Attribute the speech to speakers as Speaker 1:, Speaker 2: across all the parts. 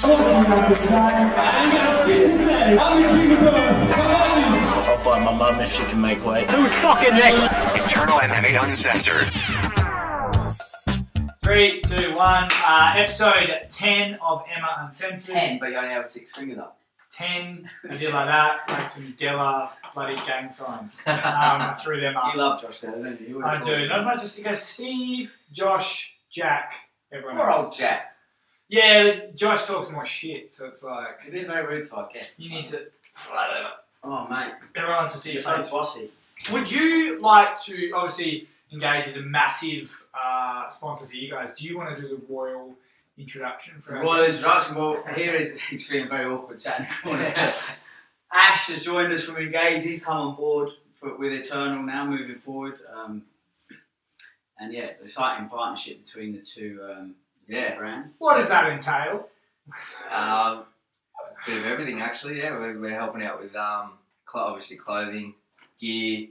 Speaker 1: I'll find my mum if she can make way.
Speaker 2: Who's fucking next?
Speaker 3: Eternal MMA Uncensored.
Speaker 4: 3, 2, 1. Episode 10 of Emma Uncensored.
Speaker 5: 10, but you only have 6 fingers up.
Speaker 4: 10. I did like that, like some Geller bloody gang signs. I threw them up.
Speaker 5: You love Josh there, don't you?
Speaker 4: I do. Not as much as it goes Steve, Josh, Jack, everyone
Speaker 5: Poor
Speaker 4: else.
Speaker 5: old Jack.
Speaker 4: Yeah, but Josh talks more shit, so it's like
Speaker 5: You've been very rude to our guest.
Speaker 4: you need to slap it up.
Speaker 5: Oh, mate.
Speaker 4: Everyone wants to see
Speaker 5: You're
Speaker 4: your
Speaker 5: so
Speaker 4: face.
Speaker 5: bossy.
Speaker 4: Would you like to, obviously, Engage is a massive sponsor for you guys. Do you want to do the royal introduction for our
Speaker 5: Royal
Speaker 4: guest?
Speaker 5: introduction. Well, here is, he's feeling very awkward sat in the corner. Ash has joined us from Engage. He's come on board with Eternal now, moving forward. And yeah, the exciting partnership between the two brands.
Speaker 4: What does that entail?
Speaker 6: A bit of everything, actually. Yeah, we're helping out with obviously clothing, gear,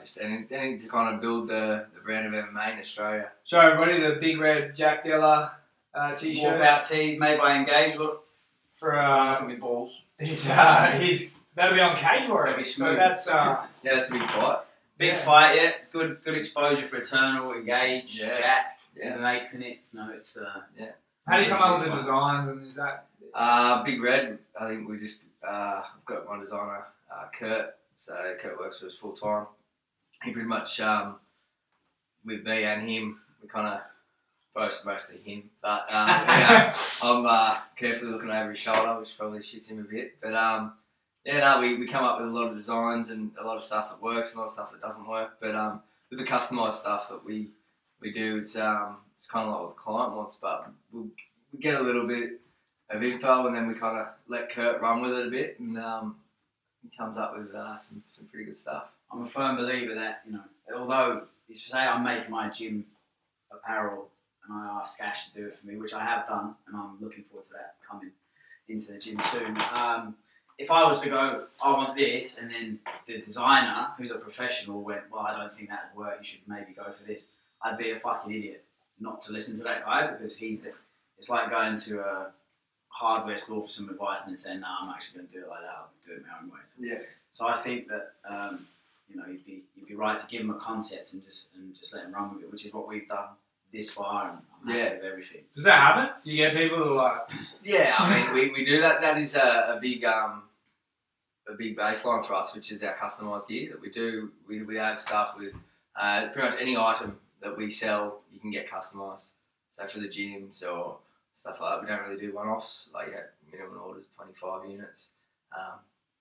Speaker 6: just anything to kind of build the brand of MMA in Australia.
Speaker 4: Show everybody the big red Jack Della t-shirt.
Speaker 5: Walkout tees made by Engage. Look,
Speaker 4: For
Speaker 5: look at me balls.
Speaker 4: he's that'll be on Cage Warrior.
Speaker 5: That'll be
Speaker 4: So
Speaker 5: smooth.
Speaker 4: that's
Speaker 6: Yeah, that's a big fight.
Speaker 5: Big
Speaker 4: Yeah.
Speaker 5: fight, yeah. Good exposure for Eternal, Engage,
Speaker 6: Yeah.
Speaker 5: Jack,
Speaker 6: Yeah.
Speaker 5: making it. No, it's
Speaker 4: how do you come up with the designs, and is that
Speaker 6: Big Red, I think we just, I've got my designer, Kurt, so Kurt works for us full time. He pretty much, with me and him, we kind of, mostly him, but I'm carefully looking over his shoulder, which probably shits him a bit. But we come up with a lot of designs and a lot of stuff that works and a lot of stuff that doesn't work. But with the customised stuff that we do, it's kind of like what the client wants, but we get a little bit of info and then we kind of let Kurt run with it a bit, and he comes up with some pretty good stuff.
Speaker 5: I'm a firm believer that, although you say I'm making my gym apparel and I ask Ash to do it for me, which I have done, and I'm looking forward to that coming into the gym soon. If I was to go, I want this, and then the designer, who's a professional, went, well, I don't think that would work, you should maybe go for this, I'd be a fucking idiot not to listen to that guy, because it's like going to a hardware store for some advice and then saying, no, I'm actually going to do it like that, I'll do it my own way. So I think that, you'd be right to give him a concept and just let him run with it, which is what we've done this far, and I'm happy with everything.
Speaker 4: does that happen? Do you get people who are like
Speaker 6: Yeah, I mean, we do that. That is a big baseline for us, which is our customised gear that we do. We have stuff with pretty much any item that we sell, you can get customised. So for the gyms or stuff like that, we don't really do one-offs. Like minimum orders 25 units.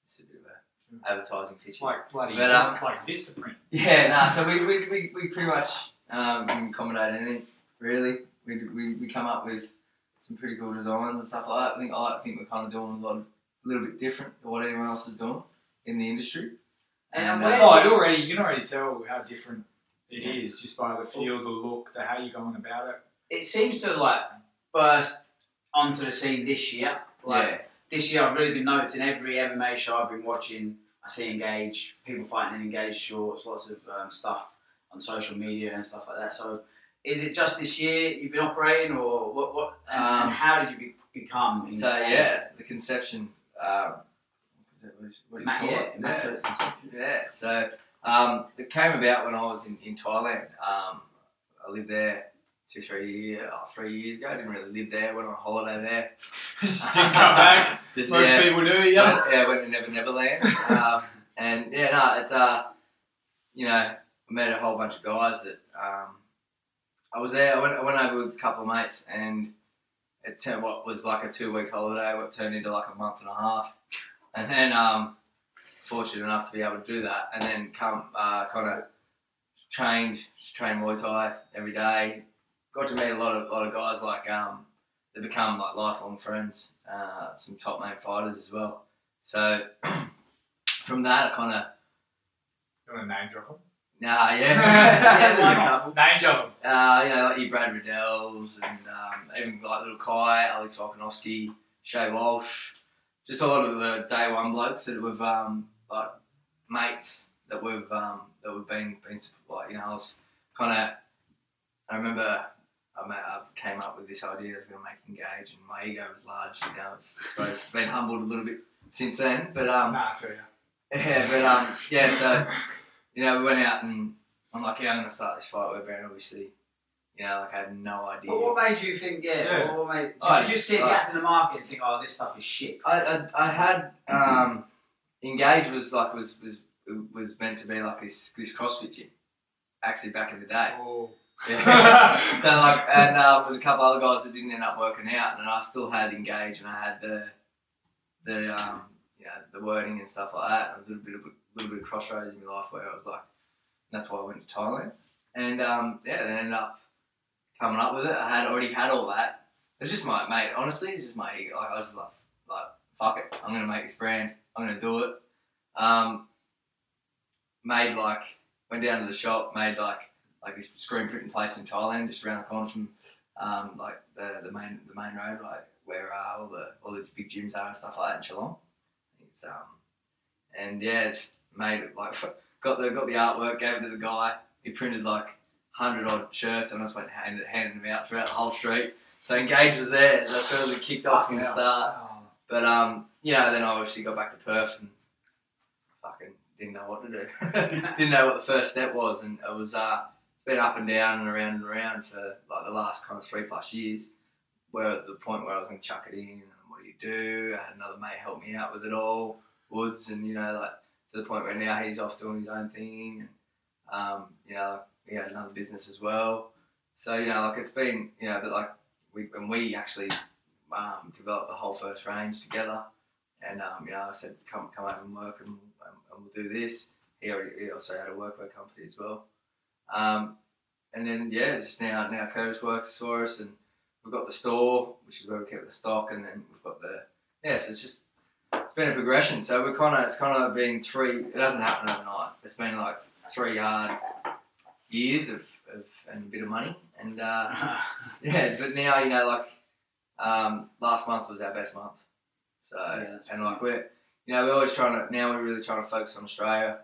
Speaker 6: It's a bit of a advertising pitch.
Speaker 4: like bloody like Vistaprint?
Speaker 6: Yeah, so we pretty much can accommodate anything really. We come up with some pretty cool designs and stuff like that. I think we're kind of doing a little bit different than what anyone else is doing in the industry. And
Speaker 4: you can already tell how different it is just by the feel, the look, how you're going about it.
Speaker 5: It seems to burst onto the scene this year. This year I've really been noticing every MMA show I've been watching, I see Engage, people fighting in Engage shorts, lots of stuff on social media and stuff like that. So is it just this year you've been operating, or what and how did you become Engage?
Speaker 6: So the conception,
Speaker 5: Immaculate conception.
Speaker 6: Yeah, so it came about when I was in Thailand. I lived there 3 years ago. I didn't really live there. Went on holiday there.
Speaker 4: Just didn't come back. Most people do, yeah.
Speaker 6: I went to Neverland. It's I met a whole bunch of guys that I was there. I went over with a couple of mates, and it turned what was like a 2-week holiday, what turned into like a month and a half. And then fortunate enough to be able to do that, and then kind of train Muay Thai every day. Got to meet a lot of guys like they become like lifelong friends. Some top name fighters as well. So from that, I kind of.
Speaker 4: You want to name drop them?
Speaker 6: Nah, yeah, there's a couple.
Speaker 4: Name drop them.
Speaker 6: Like your Brad Riddells and even like little Kai, Alex Volkanovski, Shay Walsh. Just a lot of the day one blokes that we've like mates that we've been like, I was kind of. I remember I came up with this idea I was going to make Engage, and my ego was large. You know, it's been humbled a little bit since then. But
Speaker 4: Nah, fair enough.
Speaker 6: yeah, but yeah. So you know, we went out and I'm like, yeah, I'm going to start this fight with Brand. Obviously, you know, like I had no idea.
Speaker 5: But what made you think? Yeah. What made, did you just see a
Speaker 6: like,
Speaker 5: gap in the market and think, oh, this stuff is shit?
Speaker 6: I had Engage was meant to be like this CrossFit gym. Actually, back in the day.
Speaker 4: Oh.
Speaker 6: Yeah. So like, and with a couple other guys that didn't end up working out, and I still had Engage, and I had the you know, the wording and stuff like that. It was a little bit of crossroads in my life where I was like, that's why I went to Thailand, and yeah, then ended up coming up with it. I already had all that. It was just my mate. Honestly, it's just my ego. Like I was like fuck it, I'm gonna make this brand. I'm gonna do it. Went down to the shop, made like this screen printing place in Thailand, just around the corner from like the main road, like where all the big gyms are and stuff like that in Geelong. It's and yeah, just made it like got the artwork, gave it to the guy. He printed like 100 odd shirts, and I just went handing them out throughout the whole street. So Engage was there. That's where we kicked off from the start. But you know, then I obviously got back to Perth and fucking didn't know what to do. Didn't know what the first step was, and it was it's been up and down and around for like the last kind of 3+ years. Where at the point where I was going to chuck it in, and what do you do? I had another mate help me out with it all, Woods, and you know, like to the point where now he's off doing his own thing, and you know, he had another business as well. So you know, like it's been, you know, but like we actually developed the whole first range together, and you know, I said come over and work, and we'll do this. He also had a workwear company as well, and then yeah, it's just now Curtis works for us, and we've got the store, which is where we keep the stock, and then we've got so it's been a progression. So it's kind of been it hasn't happened overnight. It's been like 3 hard years of and a bit of money, and yeah, but now, you know, like last month was our best month. So and like we're really trying to focus on Australia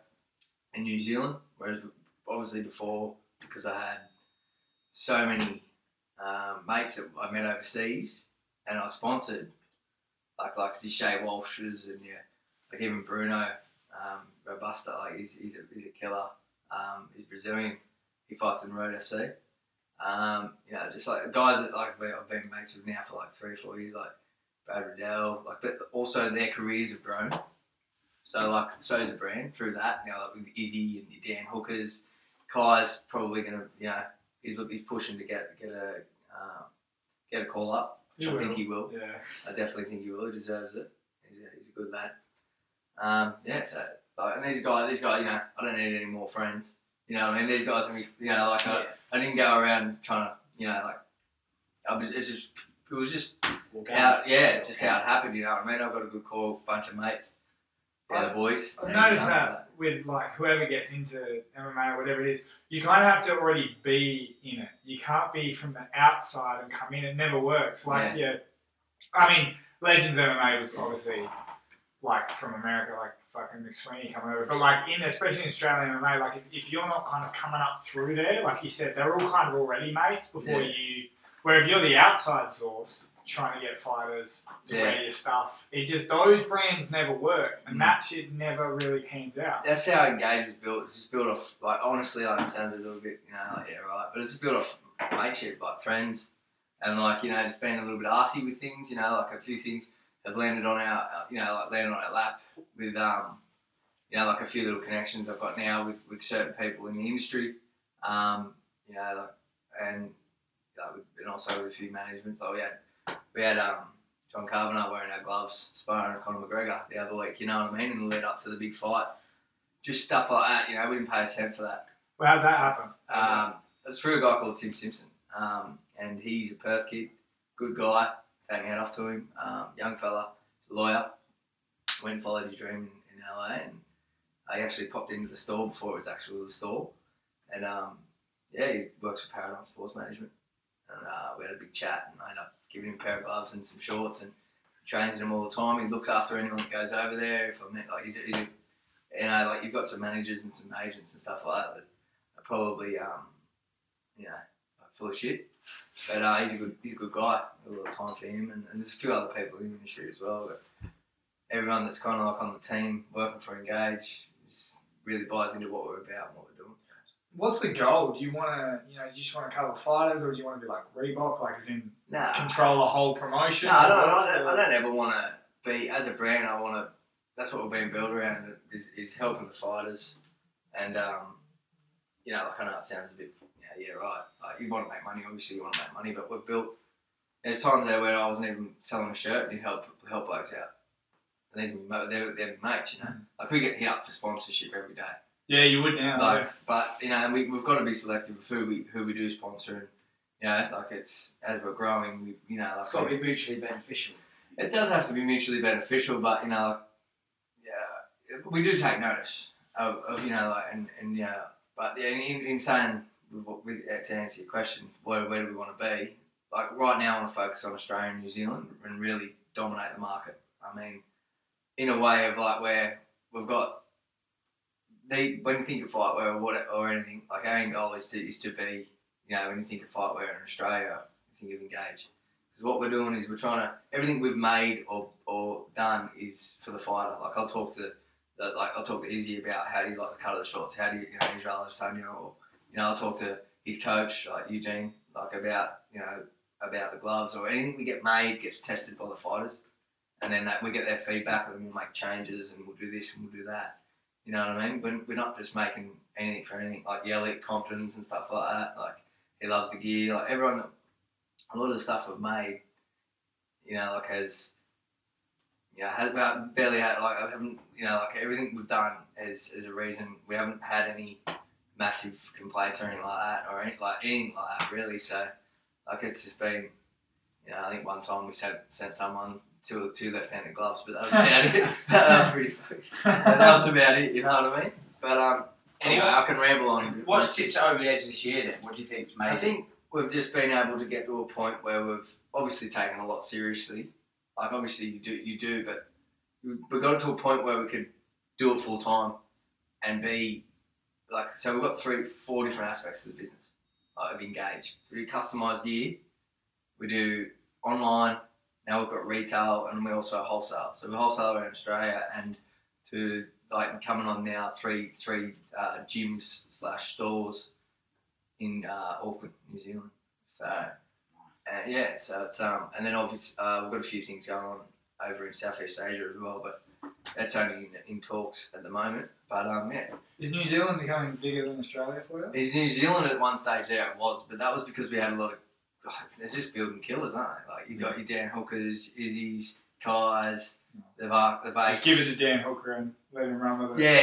Speaker 6: and New Zealand, whereas obviously before, because I had so many mates that I met overseas, and I sponsored like the Shea Walsh's, and yeah, like even Bruno Robusta, like he's a killer. He's Brazilian. He fights in Road FC. You know, just like guys that like I've been mates with now for like 3 or 4 years, like Brad Riddell, like, but also their careers have grown. So like, so's the brand through that. You know, like with Izzy and your Dan Hookers, Kai's probably gonna, you know, he's pushing to get a call up, which I think he will. Yeah, I definitely think he will. He deserves it. He's a good lad. Yeah. So like, and these guys, you know, I don't need any more friends. You know, I mean, these guys are gonna be, you know, like I didn't go around trying to, you know, like it was just how, it's just how it happened. You know what I mean? I've got a good core bunch of mates. Yeah, the boys.
Speaker 4: I've noticed that with like whoever gets into MMA or whatever it is, you kind of have to already be in it. You can't be from the outside and come in. It never works. Like I mean, Legends MMA was obviously like from America, like fucking McSweeney coming over. But like especially in Australian MMA, like if you're not kind of coming up through there, like you said, they're all kind of already mates before you. Where if you're the outside source trying to get fighters to wear your stuff, those brands never work, and that shit never really pans out.
Speaker 6: That's how Engage is built. It's just built off, like, honestly, like, it sounds a little bit, you know, like, yeah, right, but it's just built off mateship, like friends, and like, you know, just being a little bit arsey with things, you know, like a few things have landed on our lap with, you know, like a few little connections I've got now with certain people in the industry, you know, like, and also with a few managements. So we had John Carbonar wearing our gloves, sparring Conor McGregor the other week, you know what I mean, in the lead up to the big fight. Just stuff like that, you know, we didn't pay a cent for that.
Speaker 4: Well, how'd that happen?
Speaker 6: It's through a guy called Tim Simpson, and he's a Perth kid, good guy, take my hat off to him, young fella, lawyer, went and followed his dream in LA, and I actually popped into the store before it was actually the store, and he works for Paradigm Sports Management. And we had a big chat, and I ended up giving him a pair of gloves and some shorts, and trains him all the time. He looks after anyone that goes over there. If I met, like, he's a, you know, like, you've got some managers and some agents and stuff like that are probably, you know, like full of shit. But he's a good guy. A lot of time for him, and there's a few other people in the industry as well. But everyone that's kind of like on the team working for Engage really buys into what we're about and what we're doing.
Speaker 4: What's the goal? Do you want to, you just want to cover fighters, or do you want to be like Reebok, like as in control the whole promotion?
Speaker 6: No, I don't ever want to be, as a brand, that's what we're being built around, is helping the fighters. And, like, I know it sounds a bit, right. Like, you want to make money, obviously you want to make money, but we're built, there's times there where I wasn't even selling a shirt and you'd help blokes out. And they're mates, Like, we get hit up for sponsorship every day.
Speaker 4: Yeah, you would now.
Speaker 6: Like, but and we've got to be selective with who we do sponsor, and like it's as we're growing,
Speaker 5: it's got to be mutually beneficial.
Speaker 6: It does have to be mutually beneficial, but we do take notice of but in saying to answer your question, where do we want to be? Like right now, I want to focus on Australia and New Zealand and really dominate the market. I mean, in a way of like where we've got. When you think of fightwear or anything, like our end goal is to be, when you think of fightwear in Australia, you think of Engage. Because what we're doing is we're trying to, everything we've made or done is for the fighter. Like I'll talk to Izzy about how do you like the cut of the shorts, how do you, Israel Sonia, or I'll talk to his coach like Eugene, like about the gloves or anything we get made gets tested by the fighters, and then we get their feedback and then we'll make changes and we'll do this and we'll do that. You know what I mean? We're not just making anything for anything, like Yelich, Compton's and stuff like that. Like, he loves the gear. Like, a lot of the stuff we've made, barely had, like, I haven't, like, everything we've done is a reason. We haven't had any massive complaints or anything like that, or anything like that, really. So, like, it's just been, I think one time we sent someone two left-handed gloves, but that was about it. That was pretty funny. That was about it, you know what I mean? But anyway, I can ramble on.
Speaker 5: What's tipped over the edge this year then? What do you think's made?
Speaker 6: I think we've just been able to get to a point where we've obviously taken a lot seriously. Like obviously you do, but we got to a point where we could do it full time and be like. So we've got 4 different aspects of the business of Engage. So we do customised gear, we do online. Now we've got retail and we also wholesale. So we wholesale around Australia and to like coming on now 3 gyms / stores in Auckland, New Zealand. So so it's and then obviously we've got a few things going on over in Southeast Asia as well, but that's only in talks at the moment. But
Speaker 4: is New Zealand becoming bigger than Australia for you?
Speaker 6: Is New Zealand at one stage? Yeah, it was, but that was because we had a lot of. It's just building killers, aren't they? Like you've got your Dan Hookers, Izzy's, Kai's, the Bakes.
Speaker 4: Just give it to Dan Hooker and let him run with it.
Speaker 6: Yeah,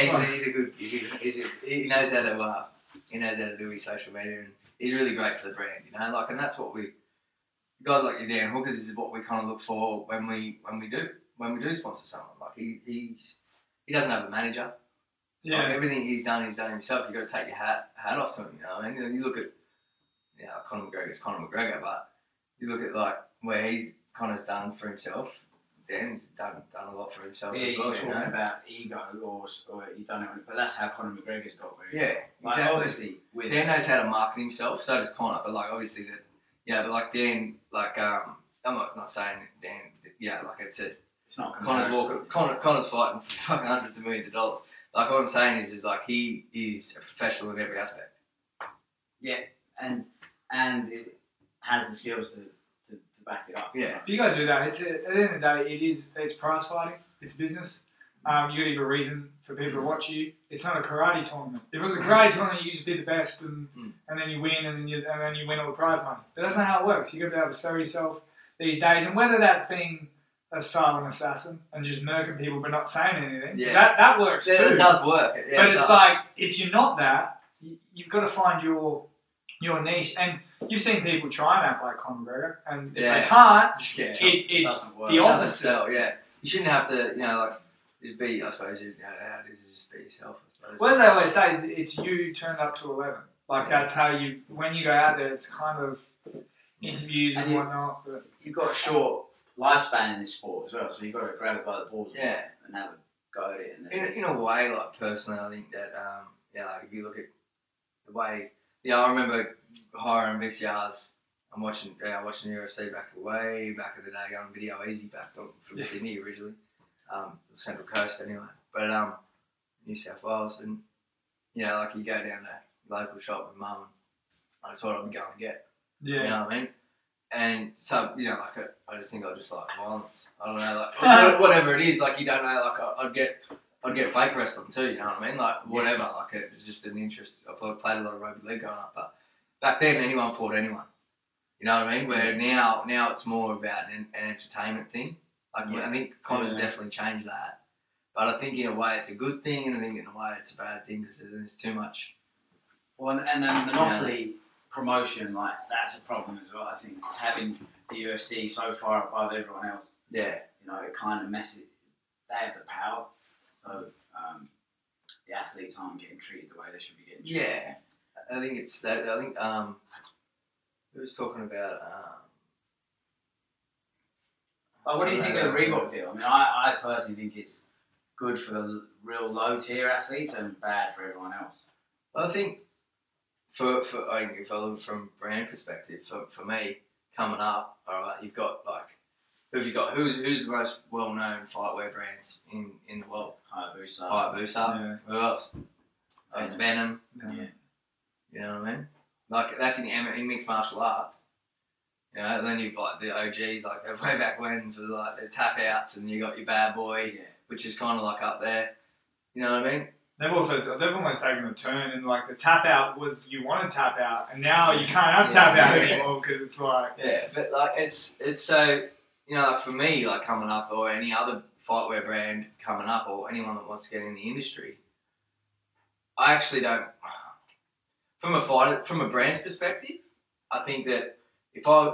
Speaker 6: he knows how to do his social media, and he's really great for the brand, Like, and that's what guys like your Dan Hookers is what we kind of look for when we do sponsor someone. Like he doesn't have a manager. Yeah. Like everything he's done himself. You got to take your hat off to him. I mean, you look at. Conor McGregor's Conor McGregor, but you look at like where he's Conor's done for himself. Dan's done a lot for himself.
Speaker 5: Yeah,
Speaker 6: as well,
Speaker 5: you're talking about ego, or you've done it, but that's how Conor McGregor's got where.
Speaker 6: Yeah,
Speaker 5: like,
Speaker 6: exactly.
Speaker 5: Obviously,
Speaker 6: Dan knows how to market himself. So does Conor, but like obviously that, but like Dan, like I'm not saying Dan, like it's
Speaker 5: not
Speaker 6: Conor's fighting for fucking hundreds of millions of dollars. Like what I'm saying is like he is a professional in every aspect.
Speaker 5: Yeah, and it has the skills to back it up.
Speaker 6: Yeah.
Speaker 4: You got to do that. At the end of the day, it's prize fighting. It's business. You got to give a reason for people to watch you. It's not a karate tournament. If it was a karate tournament, you just be the best and then you win and then you win all the prize money. But that's not how it works. You got to be able to sell yourself these days, and whether that's being a silent assassin and just murking people but not saying anything, that works too.
Speaker 6: It does work. Yeah,
Speaker 4: but it's like if you're not that, you've got to find your niche. And you've seen people try and act like Conor McGregor, and if they can't, it's the opposite.
Speaker 6: You shouldn't have to, just be. I suppose how it is just be yourself. I suppose.
Speaker 4: Well, as I always say, it's you turned up to 11. Like that's how when you go out there, it's kind of interviews and whatnot. But
Speaker 5: you've got a short lifespan in this sport as well, so you've got to grab it by the balls and have a go at it. And
Speaker 6: in a way, like personally, I think that like if you look at the way. I remember hiring VCRs I'm watching UFC way back in the day, going Video Easy back from Sydney originally, Central Coast anyway. But New South Wales, and you know, like you go down to local shop with mum, and that's what I'd be going to get.
Speaker 4: Yeah.
Speaker 6: You know what I mean? And so, you know, like I just think I just like violence. I don't know, like whatever it is, like you don't know, like I'd get fake wrestling too. You know what I mean? Like whatever. Like it was just an interest. I played a lot of rugby league growing up, but back then anyone fought anyone. You know what I mean? Where now it's more about an entertainment thing. Like I think Connor's definitely changed that. But I think in a way it's a good thing, and I think in a way it's a bad thing because there's too much.
Speaker 5: Well, and then monopoly promotion, like that's a problem as well. I think it's having the UFC so far above everyone else.
Speaker 6: Yeah.
Speaker 5: You know, it kind of messes. They have the power, so the athletes aren't getting treated the way they should be getting treated.
Speaker 6: Yeah, I think it's that. I think we was talking about.
Speaker 5: What do you think of the Reebok deal? I mean, I personally think it's good for the real low tier athletes and bad for everyone else.
Speaker 6: I think for I think if I look from brand perspective, for me coming up, all right, you've got like who's the most well known fightwear brands in the world? Hayabusa.
Speaker 4: Yeah.
Speaker 6: Who else? Venom.
Speaker 5: Yeah.
Speaker 6: You know what I mean? Like that's in mixed martial arts. You know, and then you've like the OGs, like way back when's with like the tap outs, and you got your Bad Boy, which is kind of like up there. You know what I mean? They've
Speaker 4: almost taken a turn, and like the tap out was you want to tap out, and now you can't have tap out anymore because it's like
Speaker 6: but like it's so, you know, like for me, like coming up, or any other fightwear brand coming up, or anyone that wants to get in the industry, I actually don't. From a brand's perspective, I think that if I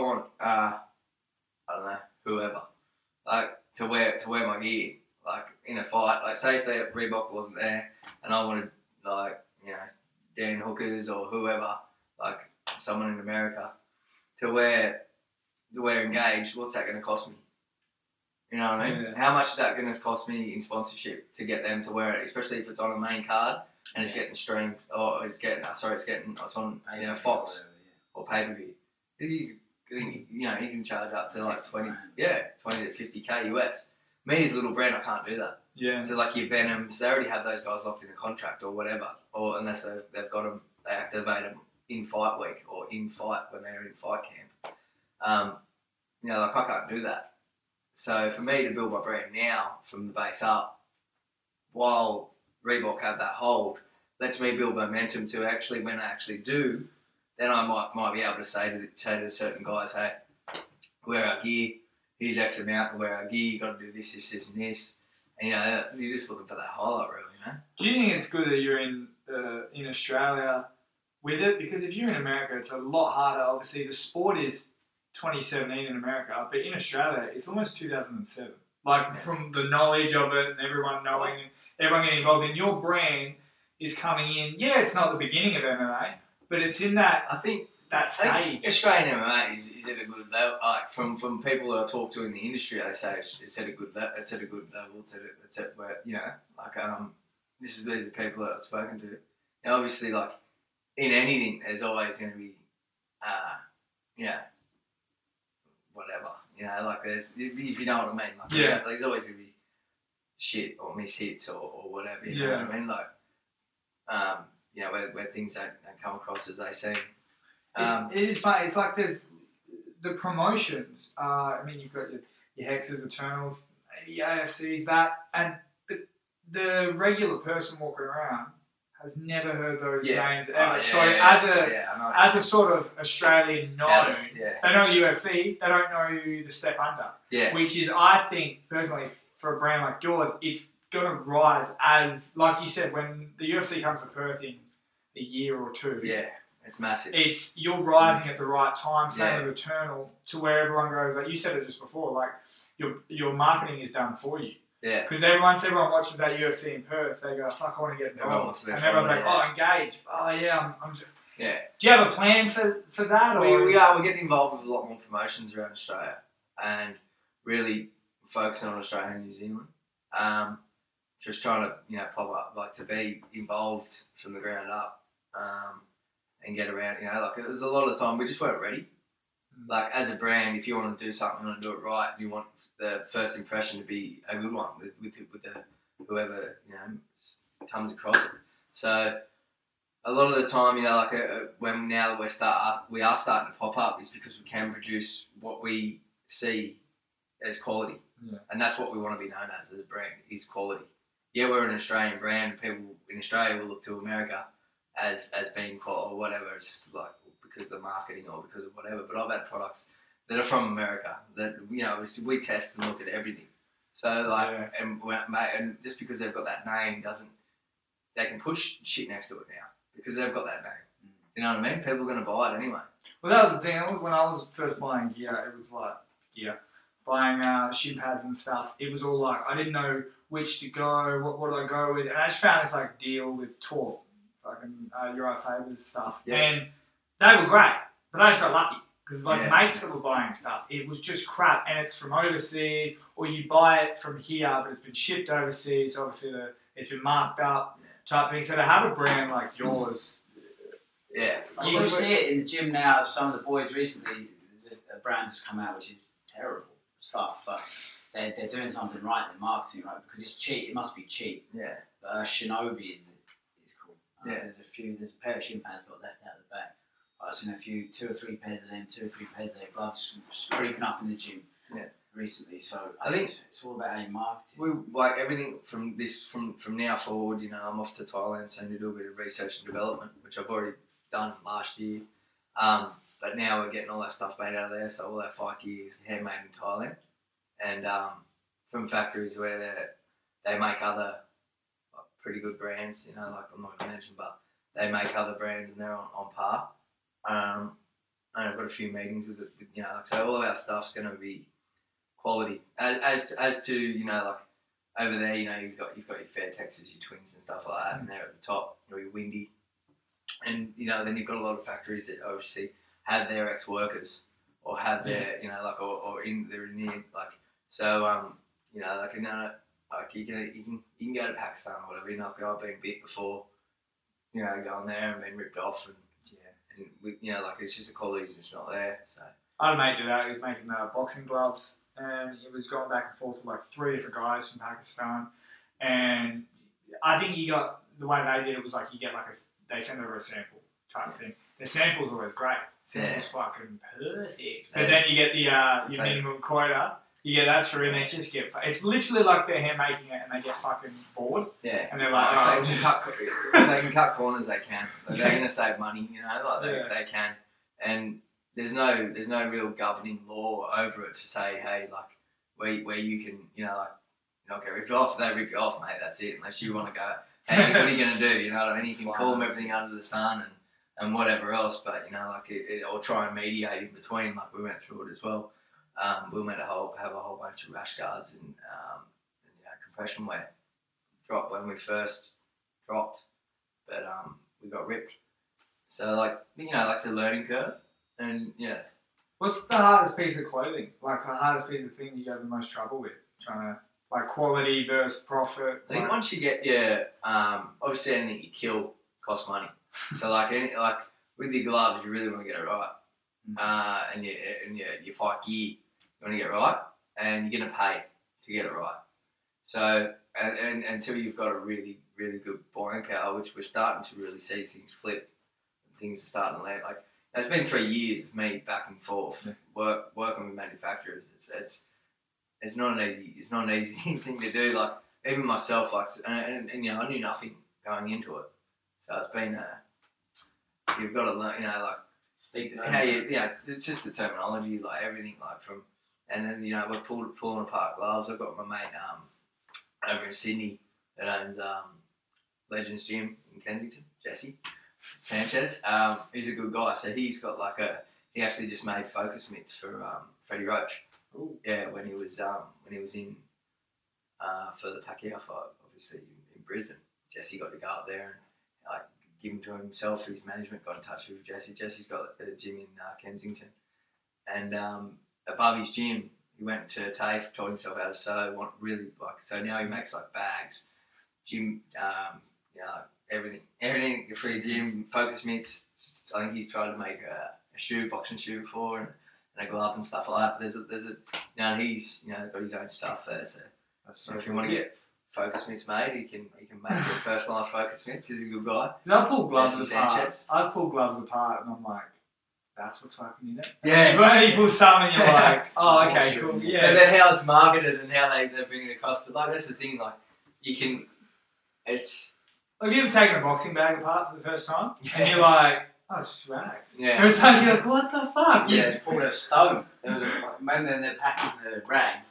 Speaker 6: want I don't know, whoever, like to wear my gear, like in a fight, like say if the Reebok wasn't there and I wanted, like, you know, Dan Hookers or whoever, like someone in America to wear Engage, what's that going to cost me? You know what I mean?
Speaker 4: Yeah.
Speaker 6: How much is that going to cost me in sponsorship to get them to wear it, especially if it's on a main card and it's getting streamed, or it's on, you know, Fox or pay-per-view. You can charge up to like 20 to 50k US. Me as a little brand, I can't do that.
Speaker 4: Yeah.
Speaker 6: So like your Venoms, they already have those guys locked in a contract or whatever, or unless they've got them, they activate them in fight week or in fight when they're in fight camp. You know, like I can't do that. So for me to build my brand now from the base up, while Reebok have that hold, lets me build momentum to actually, when I actually do, then I might be able to say to certain guys, hey, wear our gear, here's X amount to wear our gear, you got to do this, and this. And, you know, you're just looking for that highlight reel, you know?
Speaker 4: Do you think it's good that you're in Australia with it? Because if you're in America, it's a lot harder. Obviously, the sport is 2017 in America, but in Australia, it's almost 2007. Like, from the knowledge of it and everyone knowing, and everyone getting involved in, your brand is coming in. Yeah, it's not the beginning of MMA, but it's in that, I think, that stage.
Speaker 6: Australian MMA is at a good level. Like from people that I talk to in the industry, they say it's at a good level. It's at where, you know, like these are people that I've spoken to. And obviously, like in anything, there's always going to be, you know, whatever. You know, like there's, if you know what I mean. Like,
Speaker 4: yeah,
Speaker 6: there's always going to be shit or mishits or whatever. You know what I mean? Like, you know, where things don't come across as they seem.
Speaker 4: It is funny. It's like there's the promotions. I mean, you've got your Hexes, Eternals, maybe AFCs, that, and the regular person walking around has never heard those names ever. As a sort of Australian known, they know the UFC, they don't know the step under.
Speaker 6: Yeah.
Speaker 4: Which is, I think, personally, for a brand like yours, it's going to rise as, like you said, when the UFC comes to Perth in a year or two.
Speaker 6: Yeah. It's massive.
Speaker 4: You're rising at the right time, same with Eternal, to where everyone goes, like you said it just before, like your marketing is done for you.
Speaker 6: Yeah.
Speaker 4: Because once everyone watches that UFC in Perth, they go, fuck, I want to get involved. And everyone's like, oh, Engage. Oh, yeah, I'm just...
Speaker 6: Yeah.
Speaker 4: Do you have a plan for that? Or
Speaker 6: we're getting involved with a lot more promotions around Australia and really focusing on Australia and New Zealand. Just trying to, you know, pop up, like to be involved from the ground up. and get around. Like it was a lot of the time we just weren't ready. Like as a brand, if you want to do something, you want to do it right, and you want the first impression to be a good one with the whoever comes across it. So a lot of the time, like when now that we are starting to pop up, is because we can produce what we see as quality, and that's what we want to be known as a brand is quality. Yeah, we're an Australian brand. People in Australia will look to America as being quality or whatever. It's just like because of the marketing or because of whatever. But I've had products that are from America that we test and look at everything. So and just because they've got that name they can push shit next to it now because they've got that name. You know what I mean? People are going to buy it anyway.
Speaker 4: Well, that was the thing. When I was first buying gear, it was like buying shin pads and stuff. It was all like I didn't know which to go. What do I go with? And I just found this like deal with Torp, fucking Uriah Faber's stuff, and they were great. But I just got lucky because mates that were buying stuff, it was just crap, and it's from overseas, or you buy it from here, but it's been shipped overseas. So obviously, it's been marked up type thing. So to have a brand like yours,
Speaker 5: you can see it in the gym now. Some of the boys recently, a brand has come out which is terrible stuff, but they're doing something right. They're marketing right because it's cheap. It must be cheap. Yeah. Shinobi is cool. There's a pair of shin pads got left out of the back. I've seen a few, 2 or 3 pairs of them, 2 or 3 pairs of their gloves creeping up in the gym recently. So I think it's all about how you market it.
Speaker 6: We like everything from now forward. I'm off to Thailand soon to do a bit of research and development, which I've already done last year. But now we're getting all that stuff made out of there. So all our fight gear is handmade in Thailand, and from factories where they make other pretty good brands. Like I'm not going to mention, but they make other brands and they're on par. And I've got a few meetings with it. So all of our stuff's going to be quality. As to like over there, you've got your Fairtexes, your Twins and stuff like that, and they're at the top. Your Windy, and then you've got a lot of factories that obviously have their ex-workers or have their they're in the so you can go to Pakistan or whatever. I've been bit before, going there and been ripped off and. It's just the quality's just not there. So
Speaker 4: I had a mate do that. He was making boxing gloves, and he was going back and forth with like 3 different guys from Pakistan. And I think he got the way they did it was like you get they send over a sample type of thing. The sample's always great. Sample's fucking perfect. But then you get the your minimum quota. You get that through, and they just get. It's literally like they're hand making it, and they get fucking bored.
Speaker 6: Yeah,
Speaker 4: and they're like,
Speaker 6: if they can cut corners, they can. They're going to save money, they can. And there's no real governing law over it to say, hey, where you can, not get ripped off. If they rip you off, mate, that's it. Unless you want to go, hey, what are you going to do? You know what I mean? You can call them everything under the sun and whatever else, but or try and mediate in between, like we went through it as well. We were meant to have a whole bunch of rash guards and compression wear drop when we first dropped, but we got ripped. So it's a learning curve, and
Speaker 4: What's the hardest piece of clothing? Like the hardest piece of thing you have the most trouble with trying to quality versus profit?
Speaker 6: I think once you get obviously anything you kill costs money. So with your gloves, you really want to get it right, and your fight gear. You want to get it right, and you're going to pay to get it right. So, and until you've got a really, really good buying power, which we're starting to really see things flip, things are starting to land. It's been 3 years of me back and forth, working with manufacturers. It's not an easy thing to do. Even myself, and I knew nothing going into it. So it's been you've got to learn, it's just the terminology, everything, from. And then, we're pulling apart gloves. I've got my mate over in Sydney that owns Legends Gym in Kensington, Jesse Sanchez. He's a good guy. So he's got he actually just made focus mitts for Freddie Roach. Ooh. Yeah, when he was in for the Pacquiao fight, obviously in Brisbane. Jesse got to go up there and give him to himself. His management got in touch with Jesse. Jesse's got a gym in Kensington. And above his gym, he went to TAFE, taught himself how to sew. So now he makes bags, gym, everything for your gym. Focus mitts. I think he's tried to make a shoe, boxing shoe before, and a glove and stuff like that. But there's a he's got his own stuff there. So if you want to get focus mitts made, he can make your personalised focus mitts. He's a good guy.
Speaker 4: I pull gloves
Speaker 6: Jesse
Speaker 4: apart.
Speaker 6: Sanchez.
Speaker 4: I pull gloves apart, and I'm like, that's what's fucking in it.
Speaker 6: Yeah.
Speaker 4: When you pull some, and you're like, oh, okay,
Speaker 5: Bullshit.
Speaker 4: cool,
Speaker 6: But
Speaker 4: yeah.
Speaker 6: then how it's marketed and how they bring it across. But like that's the thing. Like you can, it's
Speaker 4: Have you ever taken a boxing bag apart for the first time? And you're like, oh, it's just rags.
Speaker 6: Yeah.
Speaker 4: And it's like, you're like, what the fuck?
Speaker 5: You
Speaker 6: Yeah.
Speaker 5: just pulled a stone. There was when they're packing the rags,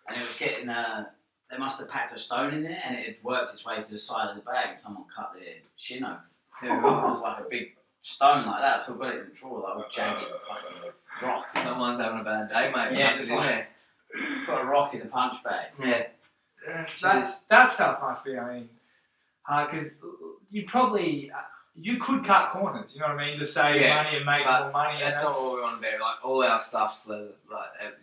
Speaker 5: and it was getting they must have packed a stone in there, and it had worked its way to the side of the bag, and someone cut their shin open. It was like a big stone like that. So I've got it in the drawer, like a jagged fucking rock.
Speaker 6: someone's having a bad day, mate.
Speaker 5: Yeah,
Speaker 6: Chuck
Speaker 5: it's
Speaker 6: it in
Speaker 5: like-
Speaker 6: there.
Speaker 5: Got a rock in the punch bag.
Speaker 6: Yeah.
Speaker 4: That stuff must be, I mean, hard because you probably, you could cut corners, you know what I mean, to save
Speaker 6: Yeah,
Speaker 4: money and make
Speaker 6: but
Speaker 4: more money.
Speaker 6: That's
Speaker 4: and
Speaker 6: not what we want to do. Like all our stuff's leather,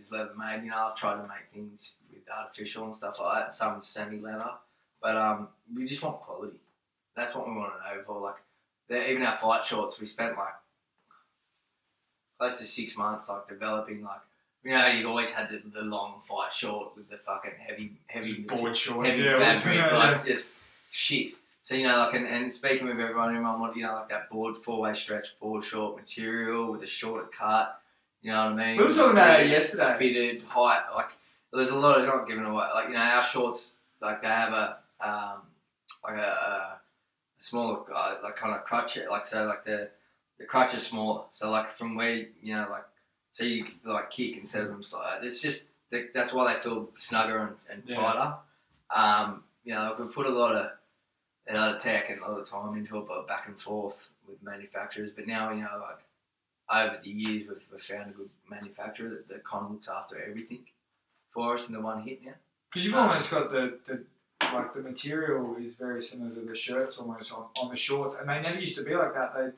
Speaker 6: is leather made. You know, I've tried to make things with artificial and stuff like that. And some semi leather, but we just want quality. That's what we want to know for. Like, even our fight shorts, we spent like close to 6 months like developing like. You know, you always had the long fight short with the fucking heavy
Speaker 4: board shorts,
Speaker 6: heavy
Speaker 4: yeah,
Speaker 6: fabric,
Speaker 4: yeah.
Speaker 6: like just shit. So, you know, like, and speaking with everyone wanted, like that board, 4-way stretch board short material with a shorter cut, you know what I mean?
Speaker 4: We were talking about it yesterday.
Speaker 6: Fitted, height, like, there's a lot of, not giving away, like, you know, our shorts, like, they have a smaller, like, kind of crutch, like, so, like, the crutch is smaller. So, like, from where, you know, like, so you, like, kick instead of them slide. It's just, that's why they feel snugger and tighter. You know, like, we put a lot of tech and a lot of time into it, but back and forth with manufacturers. But now, you know, like over the years, we've found a good manufacturer that kind of looks after everything for us in the one hit now.
Speaker 4: Because you've almost got the material is very similar to the shirts almost on the shorts, and they never used to be like that. They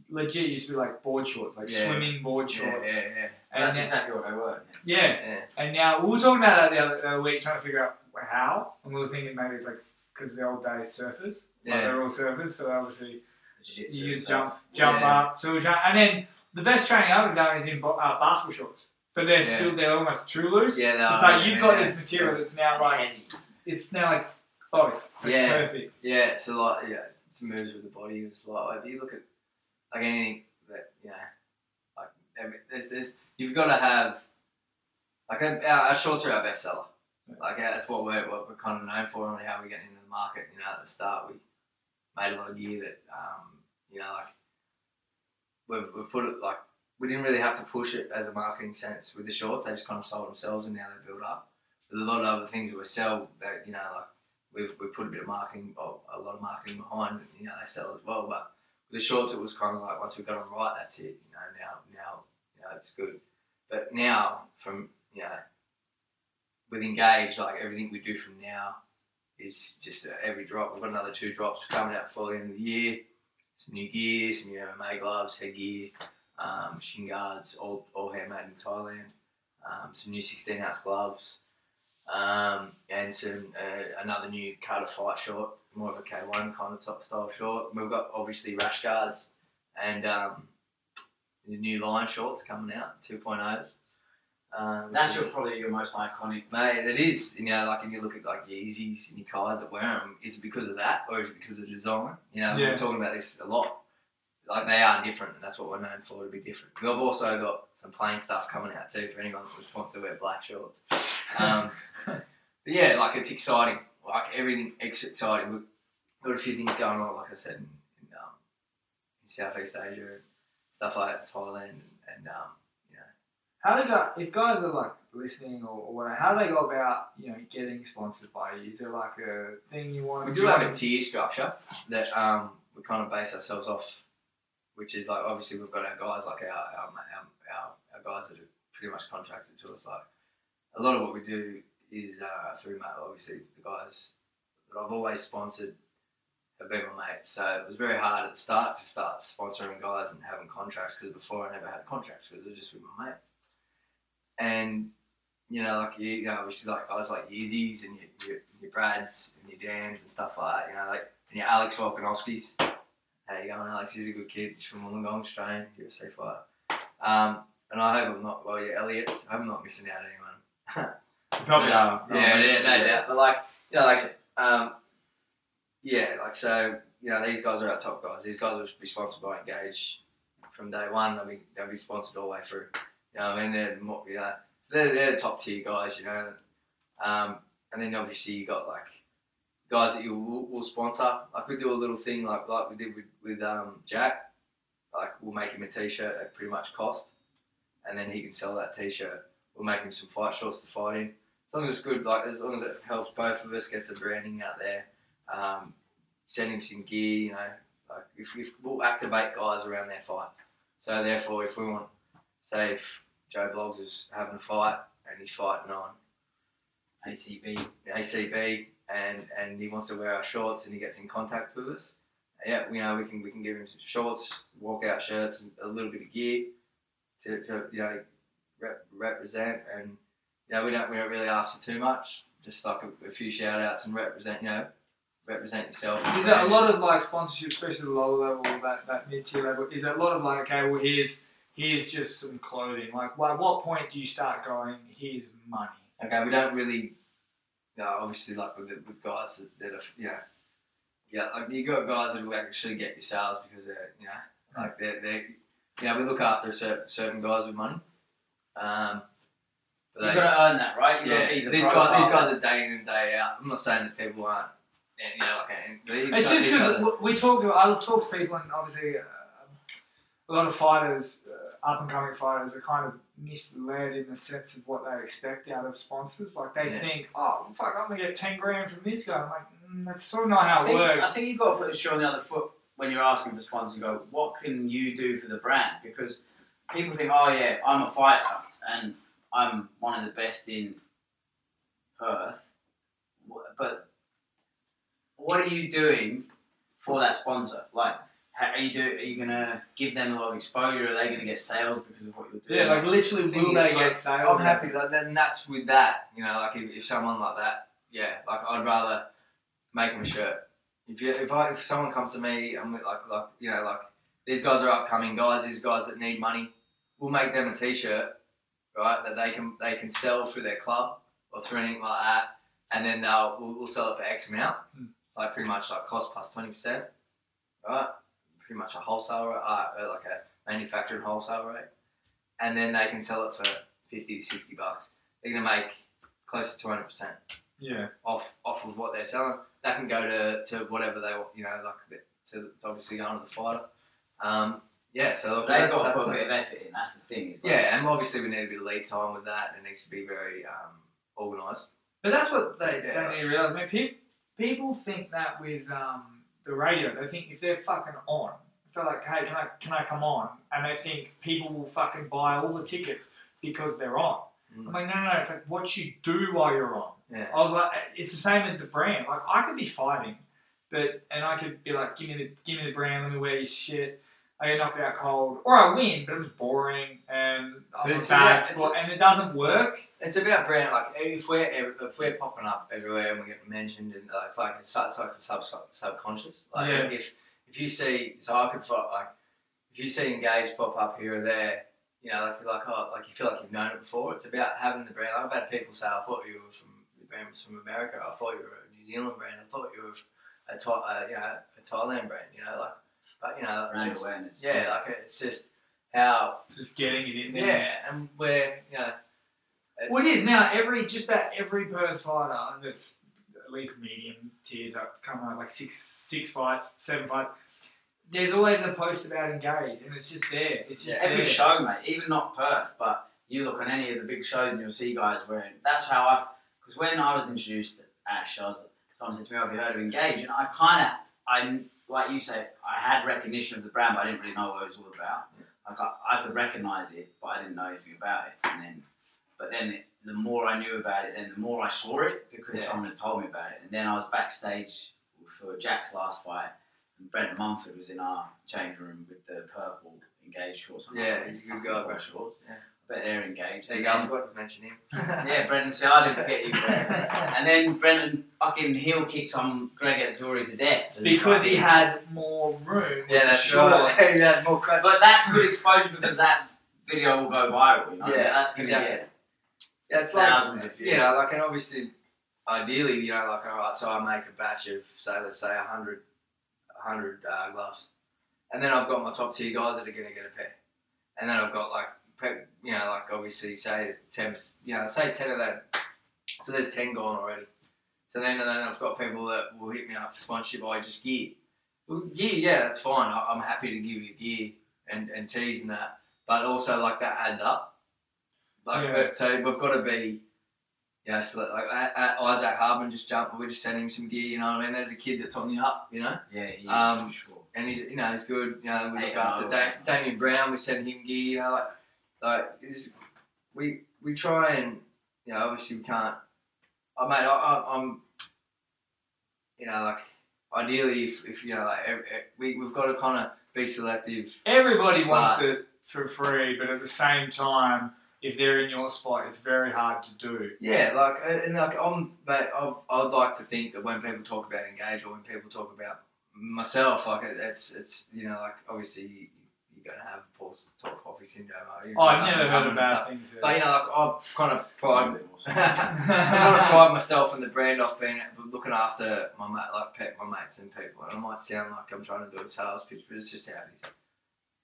Speaker 4: legit used to be like board shorts, like swimming board shorts.
Speaker 6: Yeah.
Speaker 5: And that's exactly what they were.
Speaker 4: Yeah. And now we were talking about that the other week, trying to figure out how, and we were thinking maybe it's like because the old days surfers, like they're all surfers, so obviously you use jump up, so and then the best training I've ever done is in basketball shorts, but they're almost true loose.
Speaker 6: Yeah,
Speaker 4: so it's like you've got this material that's now like it's now like both. It's like perfect.
Speaker 6: Yeah, it's a lot. Yeah, it moves with the body. It's like if you look at like anything that like you've got to have like our shorts are our best seller. Like that's what we're kind of known for and how we get into the market. You know, at the start we made a lot of gear that you know, like we've put it like we didn't really have to push it as a marketing sense with the shorts. They just kind of sold themselves and now they build up. There's a lot of other things that we sell that, you know, like we've put a bit of marketing or a lot of marketing behind and, you know, they sell as well. But with the shorts it was kind of like once we got them right, that's it. You know, now you know, it's good. But now from, you know, with Engage, like everything we do from now is just every drop. We've got another 2 drops coming out before the end of the year. Some new gear, some new MMA gloves, headgear, shin guards, all handmade in Thailand. Some new 16-ounce gloves, and some another new Carter fight short, more of a K1 kind of top style short. We've got obviously rash guards and the new line shorts coming out, 2.0s.
Speaker 5: That's probably your most iconic.
Speaker 6: Mate, it is. You know, like, and you look at like your Yeezys and your Kais that wear them, is it because of that or is it because of the design? You know, we're talking about this a lot. Like, they are different and that's what we're known for, to be different. We've also got some plain stuff coming out too for anyone who just wants to wear black shorts. But yeah, like, it's exciting. Like, everything is exciting. We've got a few things going on, like I said, in Southeast Asia and stuff like that, Thailand and you know.
Speaker 4: How do go if guys are like listening or whatever? How do they go about, you know, getting sponsored by you? Is there like a thing you want?
Speaker 6: We do have a tier structure that we kind of base ourselves off, which is like obviously we've got our guys like our guys that are pretty much contracted to us. Like a lot of what we do is through obviously the guys that I've always sponsored have been my mates. So it was very hard at the start to start sponsoring guys and having contracts because before I never had contracts because it was just with my mates. And, you know, like, you know, obviously, like, guys like Yeezys and your Brads and your Dans and stuff like that, you know, like, your Alex Volkanovskis. How you going, Alex? He's a good kid. He's from Wollongong, Australian, UFC fighter. And I hope I'm not, well, yeah, Elliott's. I hope I'm not missing out anyone.
Speaker 4: Probably not.
Speaker 6: Yeah, no doubt. But so, these guys are our top guys. These guys will be sponsored by Engage from day one. They'll be sponsored all the way through. You know what I mean? They're more, so they're the top tier guys, and then obviously you got like guys that you will sponsor. Like we do a little thing like we did with Jack. Like we'll make him a t-shirt at pretty much cost, and then he can sell that t-shirt. We'll make him some fight shorts to fight in. As long as it's good, like as long as it helps both of us, gets the branding out there. Send him some gear, like if we'll activate guys around their fights. So therefore, if we want, say if Joe Bloggs is having a fight and he's fighting on ACB, and he wants to wear our shorts and he gets in contact with us, we can give him some shorts, walkout shirts, and a little bit of gear to represent, and we don't really ask for too much, just like a few shout outs and represent yourself.
Speaker 4: Is it a lot of like sponsorship, especially the lower level, that mid-tier level? Is it a lot of like, okay, well here's just some clothing. Like, at what point do you start going, here's money?
Speaker 6: Okay, we don't really, obviously like with guys that are, like you got guys that will actually get your sales because they're we look after certain guys with money.
Speaker 5: You've got to earn that, right?
Speaker 6: These guys are day in and day out. I'm not saying that people aren't.
Speaker 4: It's just because I talk to people, and obviously a lot of fighters, up and coming fighters, are kind of misled in the sense of what they expect out of sponsors. Like they think, oh fuck, I'm gonna get 10 grand from this guy. I'm like, that's sort of not how it works.
Speaker 5: I think you've got to put the shoe on the other foot when you're asking for sponsors. And go, what can you do for the brand? Because people think, oh yeah, I'm a fighter and I'm one of the best in Perth, but what are you doing for that sponsor? Like, are you gonna give them a lot of exposure? Are they gonna get sales because of what you're doing?
Speaker 4: Yeah, like literally, will they get sales?
Speaker 6: I'm happy. Then that's with that. Like if someone like that, like I'd rather make them a shirt. If someone comes to me and like these guys are upcoming guys, these guys that need money, we'll make them a t-shirt, right? That they can sell through their club or through anything like that, and then we'll sell it for X amount. It's like pretty much like cost plus 20%, right? Pretty much a wholesale rate, like a manufacturing wholesale rate, and then they can sell it for $50 to $60. They're gonna make close to 200%.
Speaker 4: Yeah.
Speaker 6: Off of what they're selling. That can go to whatever they to obviously go into the fighter. So
Speaker 5: they've got to put a bit of effort in. That's the thing.
Speaker 6: And obviously we need a bit of lead time with that. It needs to be very organised.
Speaker 4: But that's what they need to realise. I mean, people think that with the radio, they think if they're fucking on, if they're like, hey, can I come on? And they think people will fucking buy all the tickets because they're on. I'm like, no, it's like what you do while you're on.
Speaker 6: Yeah.
Speaker 4: I was like, it's the same with the brand. Like I could be fighting, and I could be like, give me the brand, let me wear your shit. I get knocked out cold, or I win, but it was boring and I'm a bad sport, and it doesn't work.
Speaker 6: It's about brand. Like if we're popping up everywhere and we get mentioned, and it's like the subconscious. Like if you see, so I could fight, like if you see Engage pop up here or there, you feel like you've known it before. It's about having the brand. I've had people say, I thought you were the brand was from America. I thought you were a New Zealand brand. I thought you were a Thailand brand. But
Speaker 5: brand awareness.
Speaker 6: Yeah, like it's just how
Speaker 4: just getting it in there.
Speaker 6: Yeah, and where
Speaker 4: well, it is now. Just about every Perth fighter that's at least medium tiers up, coming out like six fights, 7 fights. There's always a post about Engage, and it's just there. It's just
Speaker 5: every
Speaker 4: there.
Speaker 5: show, mate. Even not Perth, but you look on any of the big shows and you'll see guys wearing. That's how because when I was introduced to Ash, someone said to me, "Have you heard of Engage?" And I like you say, I had recognition of the brand, but I didn't really know what it was all about. Like I could recognise it, but I didn't know anything about it. But then the more I knew about it, then the more I saw it because someone had told me about it. And then I was backstage for Jack's last fight, and Brendan Mumford was in our change room with the purple Engage shorts on.
Speaker 6: Yeah, he's a good guy.
Speaker 5: Shorts. Yeah. bet they're engaged.
Speaker 6: There you go, I forgot to mention him.
Speaker 5: Yeah, Brendan, see, I didn't forget you, Brendan. And then Brendan fucking heel kicked some Greg Azzurri to death.
Speaker 4: Because he had more room.
Speaker 6: Yeah, that's
Speaker 4: right.
Speaker 6: right. He had more crutch.
Speaker 5: But that's good exposure because that video will go viral, you know?
Speaker 6: Yeah,
Speaker 5: That's going to
Speaker 6: exactly.
Speaker 5: get
Speaker 6: Yeah, it's
Speaker 5: thousands
Speaker 6: like,
Speaker 5: of views.
Speaker 6: you know, like, and obviously, ideally, you know, like, alright, so I make a batch of, say, let's say 100 gloves. And then I've got my top tier guys that are going to get a pair. And then I've got, like, you know, like, obviously, say 10, you know, say 10 of that. So there's 10 gone already. So then I've got people that will hit me up for sponsorship, just gear. Well, gear, yeah, that's fine. I'm happy to give you gear and tees and that. But also, like, that adds up. Like,
Speaker 4: Yeah.
Speaker 6: so we've got to be, you know, so like Isaac Harbin just jumped, we just sent him some gear, you know what I mean? There's a kid that's on the up, you know?
Speaker 5: Yeah, he is, for sure.
Speaker 6: And he's, you know, he's good. You know, we look
Speaker 5: Hey,
Speaker 6: after Damien Brown, we send him gear, you know, we try and, you know, obviously we can't, I'm, you know, like, ideally if you know, like, we've got to kind of be selective.
Speaker 4: Everybody wants it for free, but at the same time, if they're in your spot, it's very hard to do.
Speaker 6: Yeah, like, and like, I'd like to think that when people talk about Engage or when people talk about myself, like, it's you know, like, obviously you're going to have talk coffee syndrome.
Speaker 4: I've never heard of bad things.
Speaker 6: But, you know, like, I kind of pride, I've got to pride myself in the brand off being looking after my mates and people. And it might sound like I'm trying to do a sales pitch, but it's just how it is.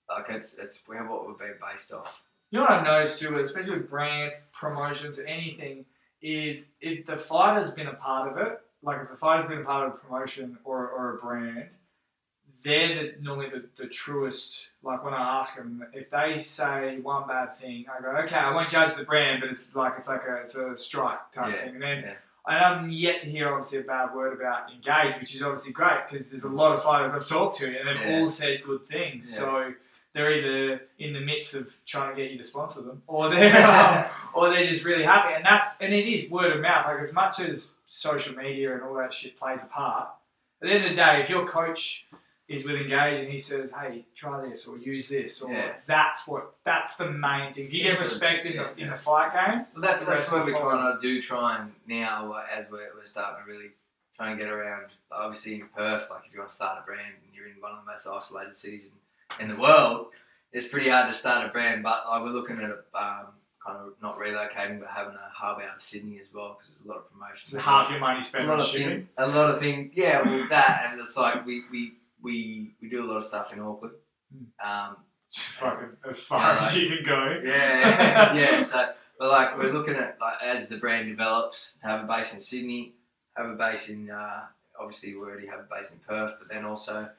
Speaker 6: Like, it's what we've been based off.
Speaker 4: You know what I've noticed too, especially with brands, promotions, anything, is if the fighter's been a part of it, like if the fighter's been a part of a promotion or a brand, they're normally the truest. Like when I ask them, if they say one bad thing, I go, okay, I won't judge the brand, but it's a strike type thing. And then I'm yet to hear obviously a bad word about Engage, which is obviously great because there's a lot of fighters I've talked to and they've all said good things. Yeah. So they're either in the midst of trying to get you to sponsor them, or they're just really happy, and it is word of mouth. Like as much as social media and all that shit plays a part, at the end of the day, if your coach is with Engage and he says, "Hey, try this or use this," or that's the main thing. If you get respect in the fight game,
Speaker 6: well, that's what we kind of do try and now as we're starting to really try and get around. Obviously in Perth, like if you want to start a brand and you're in one of the most isolated cities in the world, it's pretty hard to start a brand, but like, we're looking at kind of not relocating, but having a hub out of Sydney as well, because there's a lot of promotions.
Speaker 4: So half your money spent on shipping.
Speaker 6: A lot of things, yeah, with that, and it's like we do a lot of stuff in Auckland.
Speaker 4: Fucking as far as you can go.
Speaker 6: Yeah, yeah. So, but like we're looking at like as the brand develops, to have a base in Sydney, have a base in obviously we already have a base in Perth, but then also.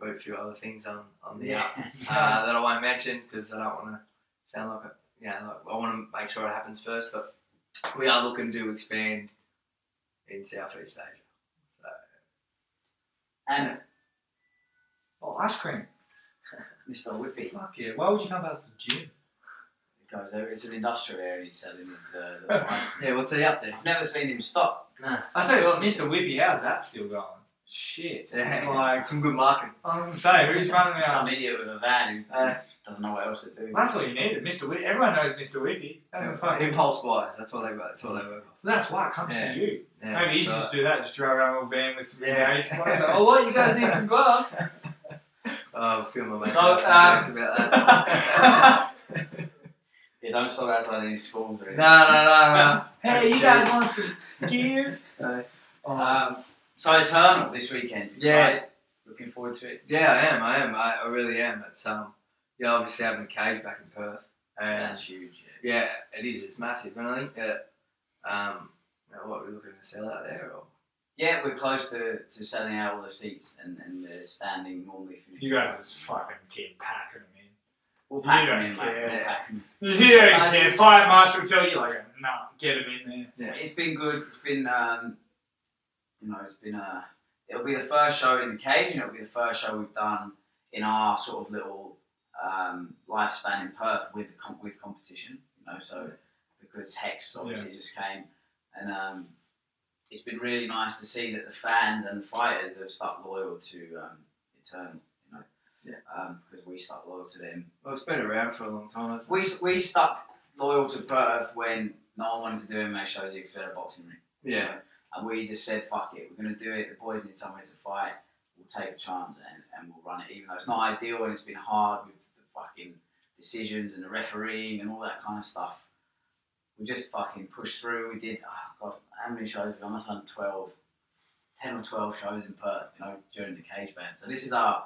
Speaker 6: A few other things on the that I won't mention because I don't want to sound like I want to make sure it happens first. But we are looking to expand in Southeast Asia. So,
Speaker 5: and
Speaker 4: ice cream,
Speaker 5: Mr. Whippy.
Speaker 4: Fuck yeah! Why would you come past the gym?
Speaker 5: Because it's an industrial area. He's selling his ice cream.
Speaker 6: Yeah, what's he up to?
Speaker 5: I've never seen him stop.
Speaker 4: Nah. I tell you what, Mr. Whippy, how's that still going? Shit.
Speaker 6: Yeah,
Speaker 4: like
Speaker 6: some good marketing.
Speaker 4: I was going to say, who's running out?
Speaker 5: Some idiot with a van who doesn't know what else to do.
Speaker 4: That's what you needed, Mr. Whippy. Everyone knows Mr. Whippy. That's a fucking
Speaker 6: impulse buys. That's what they work on.
Speaker 4: That's why it comes to you.
Speaker 6: Yeah,
Speaker 4: maybe you should just do that. Just drive around a little van with some Engage gloves. Like, oh, what? You guys need some gloves?
Speaker 6: I feel my myself some jokes about that.
Speaker 5: Yeah, don't stop outside any schools or anything.
Speaker 6: No.
Speaker 4: Hey, you guys want some gear?
Speaker 5: So Eternal this weekend. Looking forward to it.
Speaker 6: Yeah, I am. I really am. It's obviously having a cage back in Perth. And
Speaker 5: that's huge.
Speaker 6: Yeah, it is. It's massive, and I think that what we're looking to sell out there. Or?
Speaker 5: Yeah, we're close to selling out all the seats, and they're standing normally.
Speaker 4: You guys just fucking keep packing them in.
Speaker 5: We'll pack them in,
Speaker 4: mate.
Speaker 5: We'll pack them.
Speaker 4: You don't care. Fire marshal will tell you no, get them in there.
Speaker 5: Yeah, it's been good. It's been it'll be the first show in the cage, and it'll be the first show we've done in our sort of little lifespan in Perth with competition. So because Hex obviously just came, and it's been really nice to see that the fans and the fighters have stuck loyal to Eternal. because we stuck loyal to them.
Speaker 6: Well, it's been around for a long time, hasn't it?
Speaker 5: We stuck loyal to Perth when no one wanted to do MMA shows here because we had a boxing ring.
Speaker 6: Yeah.
Speaker 5: And we just said, fuck it, we're going to do it. The boys need somewhere to fight. We'll take a chance and we'll run it, even though it's not ideal and it's been hard with the fucking decisions and the refereeing and all that kind of stuff. We just fucking pushed through. We did, oh God, how many shows? We almost done 10 or 12 shows in Perth, you know, during the cage ban. So this is our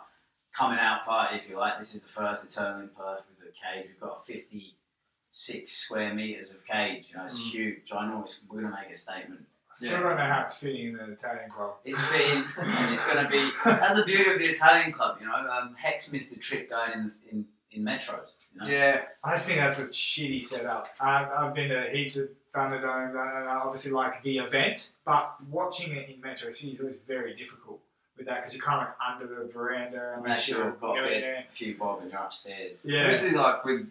Speaker 5: coming out party, if you like. This is the first Eternal in Perth with the cage. We've got 56 square metres of cage. You know, it's huge, ginormous. We're going to make a statement.
Speaker 4: I still don't know how it's fitting in the Italian club.
Speaker 5: It's fitting, and it's going to be. That's the beauty of the Italian club, you know. Hex missed the trick going in metros. You know?
Speaker 6: Yeah.
Speaker 4: I just think that's a shitty setup. I've been to heaps of Thunderdome, and I obviously like the event, but watching it in Metro City is always very difficult with that because you're kind of like under the veranda.
Speaker 5: Unless you've got a few bob and you're upstairs.
Speaker 6: Yeah. Especially like with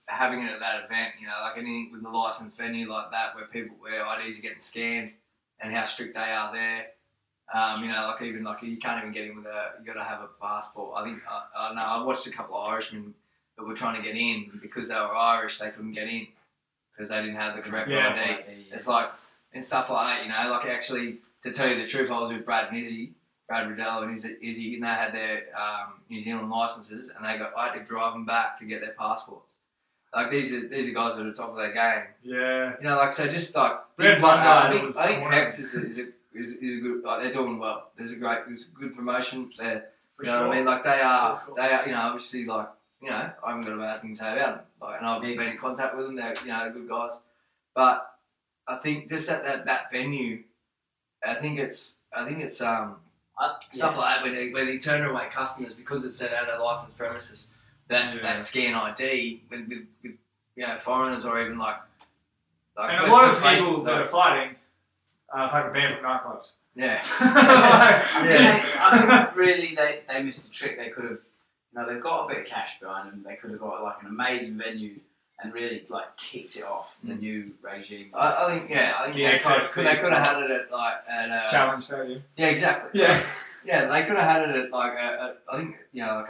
Speaker 6: having it at that event, you know, like anything with the licensed venue like that where IDs are getting scanned and how strict they are there. You know, like even like you can't even get in with you got to have a passport. I think I know I watched a couple of Irishmen that were trying to get in because they were Irish, they couldn't get in because they didn't have the correct ID.
Speaker 5: Yeah.
Speaker 6: It's like and stuff like that, you know. Like actually, to tell you the truth, I was with Brad Ridello and Izzy, and they had their New Zealand licenses, and I had to drive them back to get their passports. Like these are guys that are top of their game.
Speaker 4: Yeah.
Speaker 6: You know, like so, just like I think Hex is a good. Like they're doing well. There's a good promotion there. You know what I mean? Like they are. You know, obviously like. You know, I haven't got a bad thing to say about them. Like, and I've been in contact with them. They're, you know, they're good guys. But I think just at that venue, I think it's stuff like that where they turn away customers because it's at a licensed premises. That scan ID with you know foreigners or even like
Speaker 4: and a lot of people that are fighting fucking banned from nightclubs.
Speaker 6: Yeah.
Speaker 5: I think really they missed a trick. They could have. You know, they've got a bit of cash behind them. They could have got like an amazing venue and really like kicked it off the new regime.
Speaker 6: I think they could have had it at
Speaker 4: Challenge Stadium.
Speaker 6: Yeah, exactly.
Speaker 4: Yeah.
Speaker 6: Yeah, they could have had it at like I think you know like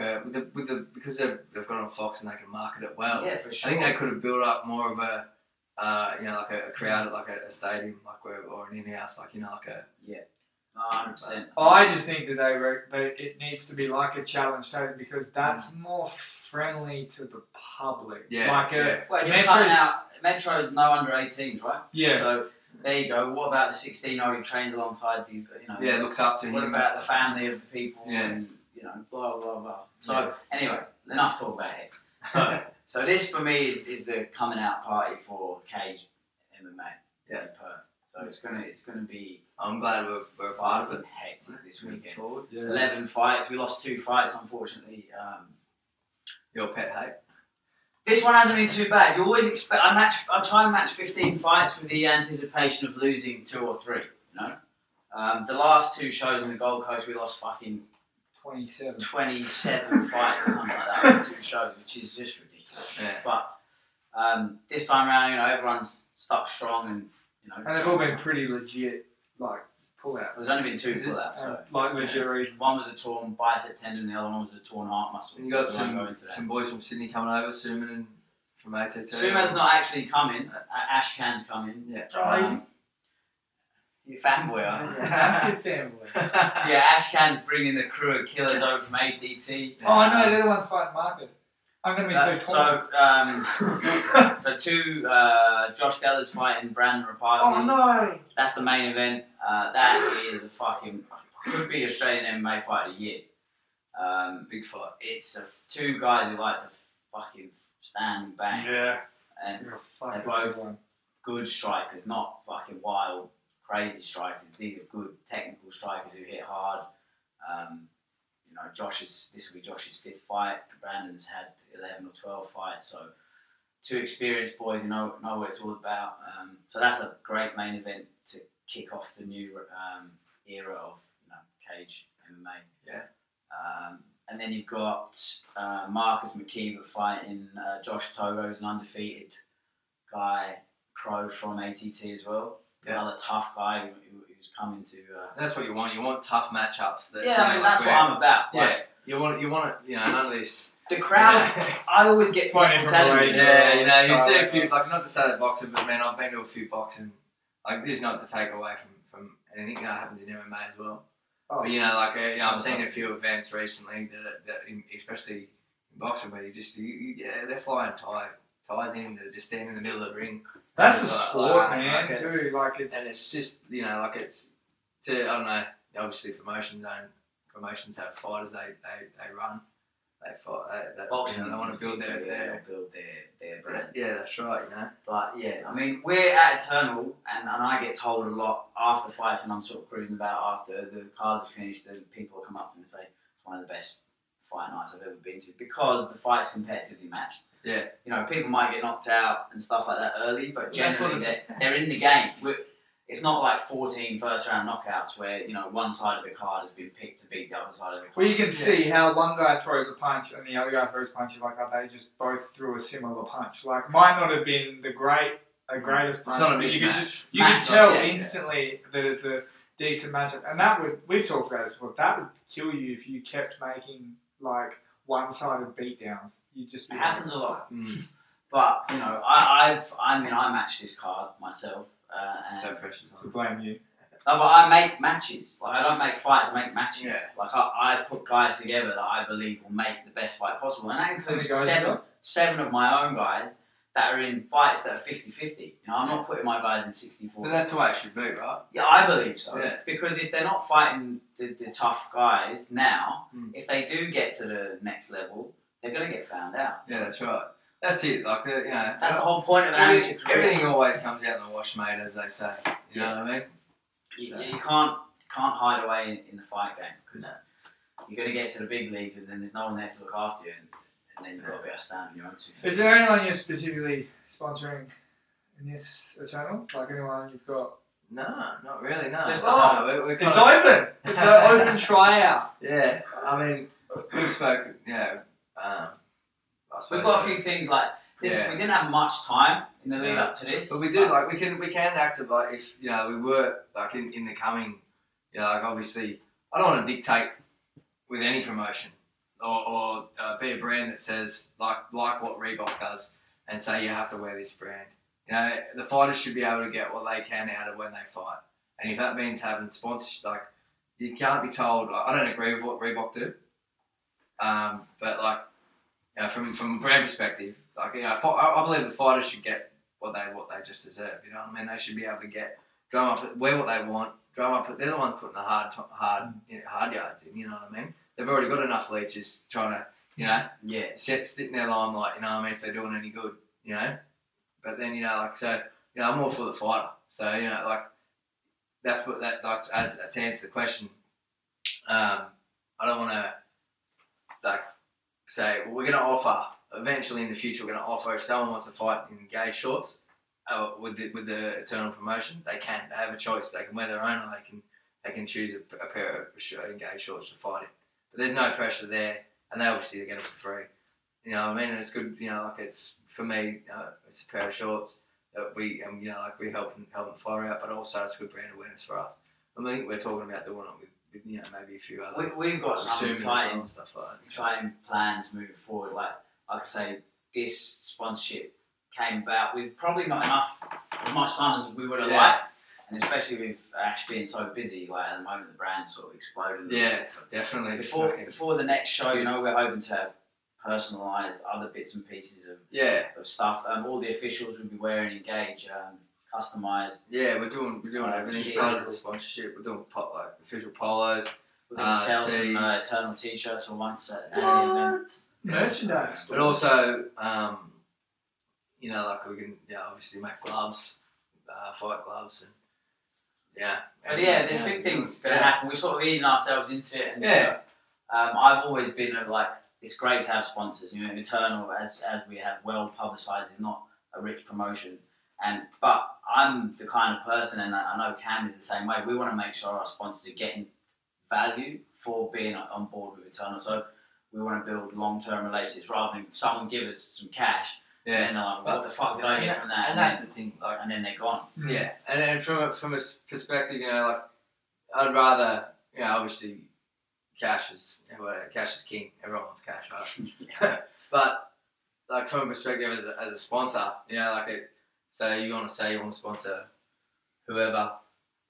Speaker 6: with the because they've got it on Fox and they can market it well.
Speaker 5: Yeah, for sure.
Speaker 6: I think they could have built up more of a you know like a crowd at like a stadium like or an in-house like you know like a
Speaker 5: 100%.
Speaker 4: I just think that it needs to be like a challenge stadium because that's more friendly to the public.
Speaker 6: Yeah.
Speaker 4: Like
Speaker 5: well, you're cutting out Metro's no under 18s, right?
Speaker 4: Yeah.
Speaker 5: So there you go. What about the 16-year-old who trains alongside the
Speaker 6: looks up to him.
Speaker 5: What about the family of the people?
Speaker 6: Yeah.
Speaker 5: And you know, blah blah blah. So anyway, enough talk about it. So this for me is the coming out party for cage MMA.
Speaker 6: Yeah.
Speaker 5: In Perth. So it's gonna be.
Speaker 6: I'm glad we're a part of it.
Speaker 5: Hectic this weekend.
Speaker 6: Forward.
Speaker 5: Yeah. 11 fights. We lost 2 fights, unfortunately.
Speaker 6: Your pet hate.
Speaker 5: This one hasn't been too bad. You always expect. I try and match 15 fights with the anticipation of losing 2 or 3. You know, the last 2 shows on the Gold Coast, we lost fucking 27 fights or something like that. 2 shows, which is just ridiculous.
Speaker 6: Yeah.
Speaker 5: But this time around, you know, everyone's stuck strong and. You know,
Speaker 4: and they've all been pretty legit, like pull-outs.
Speaker 5: There's only been 2 pull-outs, so
Speaker 4: like legit reasons.
Speaker 5: One was a torn bicep tendon, the other one was a torn heart muscle.
Speaker 6: And you got some boys from Sydney coming over, Suman and from ATT.
Speaker 5: Suman's not actually coming. Ash Can's coming.
Speaker 6: Yeah.
Speaker 5: You fanboy, aren't you?
Speaker 4: That's your fanboy.
Speaker 5: Yeah, Ash Can's bringing the crew of killers over from ATT.
Speaker 4: Oh, I know, they're the ones fighting Marcus. I'm going to be so torn.
Speaker 5: So 2, Josh Deller's fighting Brandon Rapazi.
Speaker 4: Oh no!
Speaker 5: That's the main event. That is a fucking, could be Australian MMA fight of the year.
Speaker 6: Big fight.
Speaker 5: It's 2 guys who like to fucking stand and bang.
Speaker 4: Yeah.
Speaker 5: And they're both good strikers, not fucking wild, crazy strikers. These are good technical strikers who hit hard. You know, this will be Josh's 5th fight. Brandon's had 11 or 12 fights, so 2 experienced boys who know what it's all about. So that's a great main event to kick off the new era of cage MMA.
Speaker 6: Yeah.
Speaker 5: And then you've got Marcus McKeever fighting Josh Togo, who's an undefeated guy, pro from ATT as well. Yeah. Another tough guy who's coming to.
Speaker 6: That's what you want. You want tough matchups.
Speaker 5: I mean, that's what I'm about.
Speaker 6: Yeah. you want it, you know, none of this.
Speaker 5: The crowd, I always get people
Speaker 4: Finding
Speaker 5: telling me.
Speaker 4: information.
Speaker 6: Yeah, you know, you see a few, like, not to say that boxing, but man, I've been to a few boxing, like, this is not to take away from anything that happens in MMA as well.
Speaker 4: Oh.
Speaker 6: But, you know, like, you know, I've seen a few events recently that especially in boxing, where they're flying ties in, they're just standing in the middle of the ring.
Speaker 4: That's a
Speaker 6: Like,
Speaker 4: sport, man,
Speaker 6: like,
Speaker 4: too. Like,
Speaker 6: and it's just, you know, like, it's to, I don't know, obviously promotions have fighters they run. They fight.
Speaker 5: Boxing,
Speaker 6: you know, they want to build their
Speaker 5: brand.
Speaker 6: Yeah, that's right. You know.
Speaker 5: But yeah, I mean, we're at Eternal, and I get told a lot after fights when I'm sort of cruising about after the cards are finished, and people come up to me and say it's one of the best fight nights I've ever been to because the fight's competitively matched.
Speaker 6: Yeah.
Speaker 5: You know, people might get knocked out and stuff like that early, but generally they're in the game. It's not like 14 first-round knockouts where, you know, one side of the card has been picked to beat the other side of the card.
Speaker 4: well, you can see how one guy throws a punch and the other guy throws a punch. You're like, oh, they just both threw a similar punch. Like, might not have been the greatest punch.
Speaker 6: It's not a
Speaker 4: but you
Speaker 6: mismatch.
Speaker 4: can tell instantly that it's a decent matchup. And we've talked about this before, that would kill you if you kept making, like, one-sided beatdowns. You'd just be...
Speaker 5: It happens a lot. But, you know, I matched this card myself. And
Speaker 6: So precious.
Speaker 4: To blame you.
Speaker 5: No, but I make matches. Like, I don't make fights, I make matches.
Speaker 6: Yeah.
Speaker 5: Like, I put guys together that I believe will make the best fight possible. And that includes seven of my own guys that are in fights that are 50-50. You know, I'm not putting my guys in 60-40.
Speaker 6: But that's the way it should be, right?
Speaker 5: Yeah, I believe so.
Speaker 6: Yeah.
Speaker 5: Because if they're not fighting the tough guys now, if they do get to the next level, they're going to get found out.
Speaker 6: Yeah, that's right. That's it. Like, you know,
Speaker 5: that's the whole point of an amateur career.
Speaker 6: Everything always comes out in the wash, mate, as they say. You know what I mean?
Speaker 5: You can't hide away in the fight game because you're going to get to the big leagues and then there's no one there to look after you, and then you've got to be able to stand on your own 2 feet.
Speaker 4: Is there anyone you're specifically sponsoring in this Eternal? Like anyone you've got?
Speaker 6: No, not really. No.
Speaker 4: Just
Speaker 6: we're
Speaker 4: it's open. It's an open tryout.
Speaker 6: Yeah, I mean, we've spoken. You know,
Speaker 5: we've got a few things like this.
Speaker 6: Yeah.
Speaker 5: We didn't have much time in the lead up to this,
Speaker 6: but we do. Like we can act like if you know we were like in the coming. You know, like obviously, I don't want to dictate with any promotion or be a brand that says like what Reebok does and say you have to wear this brand. You know, the fighters should be able to get what they can out of when they fight, and if that means having sponsorship, like you can't be told. Like, I don't agree with what Reebok do, but like. You know, from a brand perspective, like you know, I believe the fighters should get what they just deserve. You know what I mean? They should be able to drum up, wear what they want, drum up. They're the ones putting the hard yards in. You know what I mean? They've already got enough leeches trying to, you know, sit in their limelight. You know what I mean? If they're doing any good, you know. But then you know, like so, you know, I'm all for the fighter. So you know, like that's as to answer the question. I don't want to like. Say, well, we're going to offer, eventually in the future, we're going to offer, if someone wants to fight in engaged shorts with the Eternal promotion, they can. They have a choice. They can wear their own or they can choose a pair of engaged shorts to fight in. But there's no pressure there, and they obviously get it for free. You know what I mean? And it's good, you know, like it's, for me, it's a pair of shorts that we help the fighter out, but also it's good brand awareness for us. I think we're talking about doing it with you know, maybe a few other.
Speaker 5: We've got some exciting
Speaker 6: stuff like that.
Speaker 5: Exciting plans moving forward. Like I say, this sponsorship came about with probably not as much time as we would have liked, and especially with Ash being so busy. Like at the moment, the brand sort of exploded.
Speaker 6: Yeah, definitely.
Speaker 5: Before the next show, you know, we're hoping to have personalised other bits and pieces of stuff. All the officials will be wearing Engage. Customised.
Speaker 6: Yeah, we're doing everything part of the sponsorship. We're doing official polos.
Speaker 5: We're going to sell some Eternal t-shirts or once at
Speaker 4: merchandise.
Speaker 6: But also, you know, like we can, obviously make gloves, fight gloves, and
Speaker 5: But there's big things going to happen. We're sort of easing ourselves into it. And, I've always been like, it's great to have sponsors. You know, Eternal, as we have well publicised, is not a rich promotion. But I'm the kind of person, and I know Cam is the same way, we want to make sure our sponsors are getting value for being on board with Eternal. So we want to build long-term relationships rather than someone give us some cash and then they're like, what the fuck did I get from that?
Speaker 6: And that's the thing. Like,
Speaker 5: and then they're gone.
Speaker 6: Yeah, and from a perspective, you know, like, I'd rather, you know, obviously cash is king. Everyone wants cash, right? But like from a perspective as a sponsor, you know, like so you want to sponsor whoever,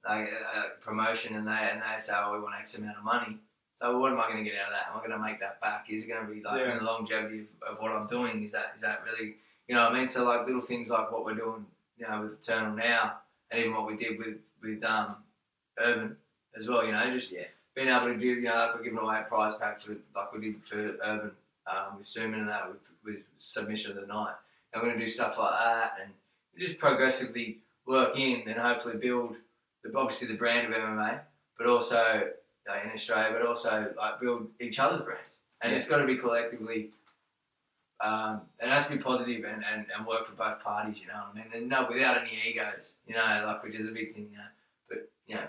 Speaker 6: like a promotion, and they say, oh, we want X amount of money. So what am I going to get out of that? Am I going to make that back? Is it going to be like in the longevity of what I'm doing? Is that really, you know what I mean? So like little things like what we're doing, you know, with Eternal now, and even what we did with Urban as well, you know, just being able to do, you know, like we're giving away a prize pack for like we did for Urban with Suman and that with submission of the night. And we're going to do stuff like that and just progressively work in and hopefully build obviously the brand of MMA, but also in Australia, but also like build each other's brands. And it's got to be collectively, it has to be positive and work for both parties, you know what I mean? And no, without any egos, you know, like which is a big thing, you know. But, you know.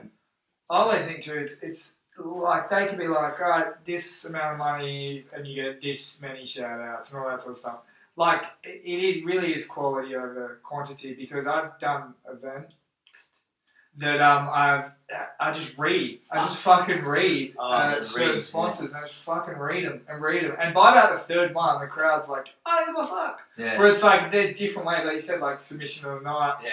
Speaker 4: I always think too, it's like they can be like, right, this amount of money and you get this many shout outs and all that sort of stuff. Like it really is quality over quantity, because I've done events that I just read. I just fucking read certain sponsors and I just fucking read them. And by about the third one, the crowd's like, I don't give a fuck.
Speaker 6: Yeah.
Speaker 4: Where it's like, there's different ways, like you said, like submission of the night.
Speaker 6: Yeah.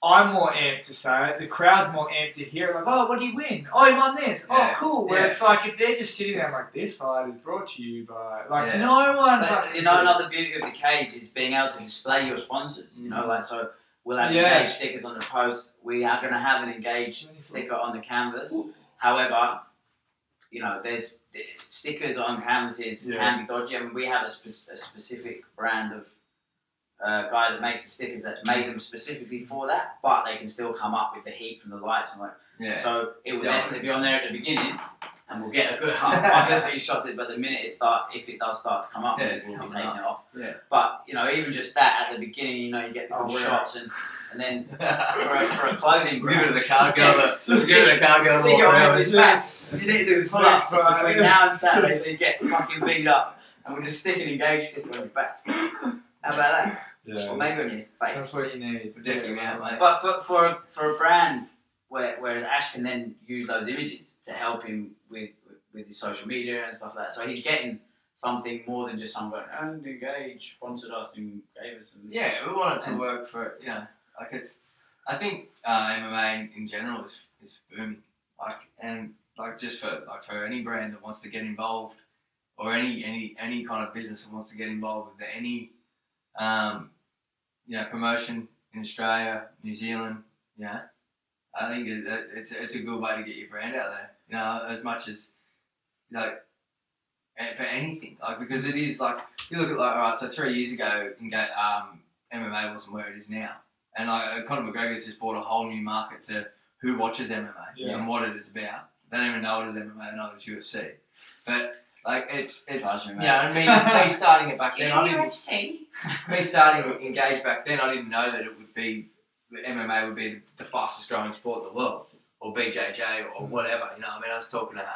Speaker 4: I'm more amped to say it. The crowd's more amped to hear it. Like, oh, what did you win? Oh, you won this. Oh, cool. Where it's like, if they're just sitting there like, this fight is brought to you by, like, no one.
Speaker 5: But, you know, another beauty of the cage is being able to display your sponsors. You know, like, so we'll have engaged stickers on the post. We are going to have an engaged sticker on the canvas. However, you know, there's stickers on canvases can be dodgy. I mean, we have a specific brand of guy that makes the stickers that's made them specifically for that, but they can still come up with the heat from the lights and like. So it will definitely be on there at the beginning, and we'll get a good obviously you shot it, but the minute if it does start to come up, we'll be taking it off. Yeah. But you know, even just that at the beginning, you know, you get the good shots and then for a clothing brand,
Speaker 6: give it the cargo. Just give it the cargo.
Speaker 5: Stick it on his back. You need to do pull-ups between now and Saturday, so you get fucking beat up, and we'll just stick an engaged sticker on your back. How about that?
Speaker 4: Yeah.
Speaker 5: Or maybe on your face.
Speaker 4: That's what you need.
Speaker 6: Protecting out, mate.
Speaker 5: But for a brand whereas Ash can then use those images to help him with his social media and stuff like that. So he's getting something more than just someone going, and Engage sponsored us and gave us some.
Speaker 6: Yeah, we want it to work for, you know, like it's, I think MMA in general is booming. Like, and like just for any brand that wants to get involved, or any kind of business that wants to get involved with any you know, promotion in Australia, New Zealand, you know, I think it's a good way to get your brand out there, you know, as much as, like, for anything, like, because it is, like, you look at, like, alright, so 3 years ago, MMA wasn't where it is now, and, like, Conor McGregor's just brought a whole new market to who watches MMA and what it is about. They don't even know it is MMA, they know it's UFC, but like it's you know, me starting it back then, me starting Engage back then, I didn't know that it would be, MMA would be the fastest growing sport in the world, or BJJ or whatever, you know. I mean, I was talking to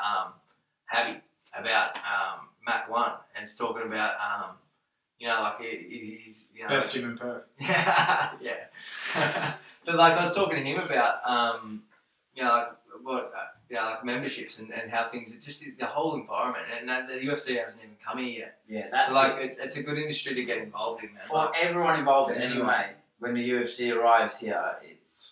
Speaker 6: Habby about Mac 1, and it's talking about you know, like he's, you know,
Speaker 4: best gym in Perth.
Speaker 6: yeah. But like I was talking to him about you know, like what like memberships and how things, just the whole environment, and the UFC hasn't even come here yet.
Speaker 5: Yeah, that's
Speaker 6: so like it's a good industry to get involved in, man.
Speaker 5: For everyone involved in anyway, when the UFC arrives here, it's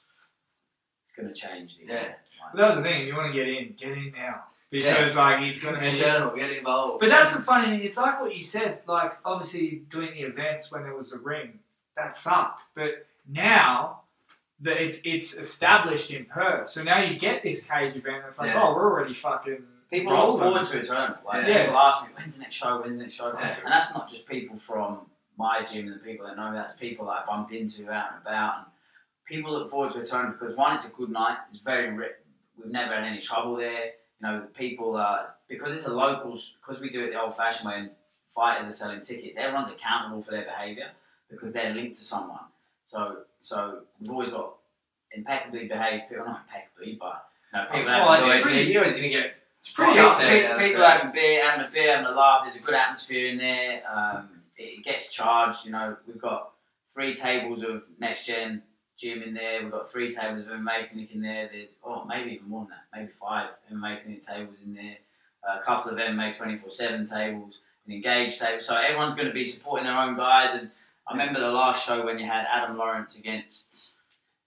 Speaker 5: going to change.
Speaker 6: Yeah.
Speaker 4: But that was the thing. You want to get in now, because like it's going to be
Speaker 6: Eternal. Get involved.
Speaker 4: But that's the funny thing. It's like what you said. Like obviously doing the events when there was a ring, that sucked. But now that it's established in Perth, so now you get this cage event. And it's like, oh, we're already fucking.
Speaker 5: People look forward to Eternal. Like people ask me, when's the next show? When's the next show? Yeah. And that's not just people from my gym and the people that know me. That's people that I bump into out and about. And people look forward to Eternal because one, it's a good night. It's very we've never had any trouble there. You know, people because it's a locals, because we do it the old-fashioned way, and fighters are selling tickets. Everyone's accountable for their behaviour because they're linked to someone. So we've always got impeccably behaved people, not impeccably, but you know, people
Speaker 6: you're always going to get.
Speaker 5: It's pretty people having a beer, having a laugh. There's a good atmosphere in there. It gets charged. You know, we've got 3 tables of next gen gym in there. We've got 3 tables of MMA clinic in there. There's maybe even more than that, maybe 5 MMA clinic tables in there. a couple of MMA 24/7 tables, an Engage table. So everyone's going to be supporting their own guys. And I remember the last show when you had Adam Lawrence against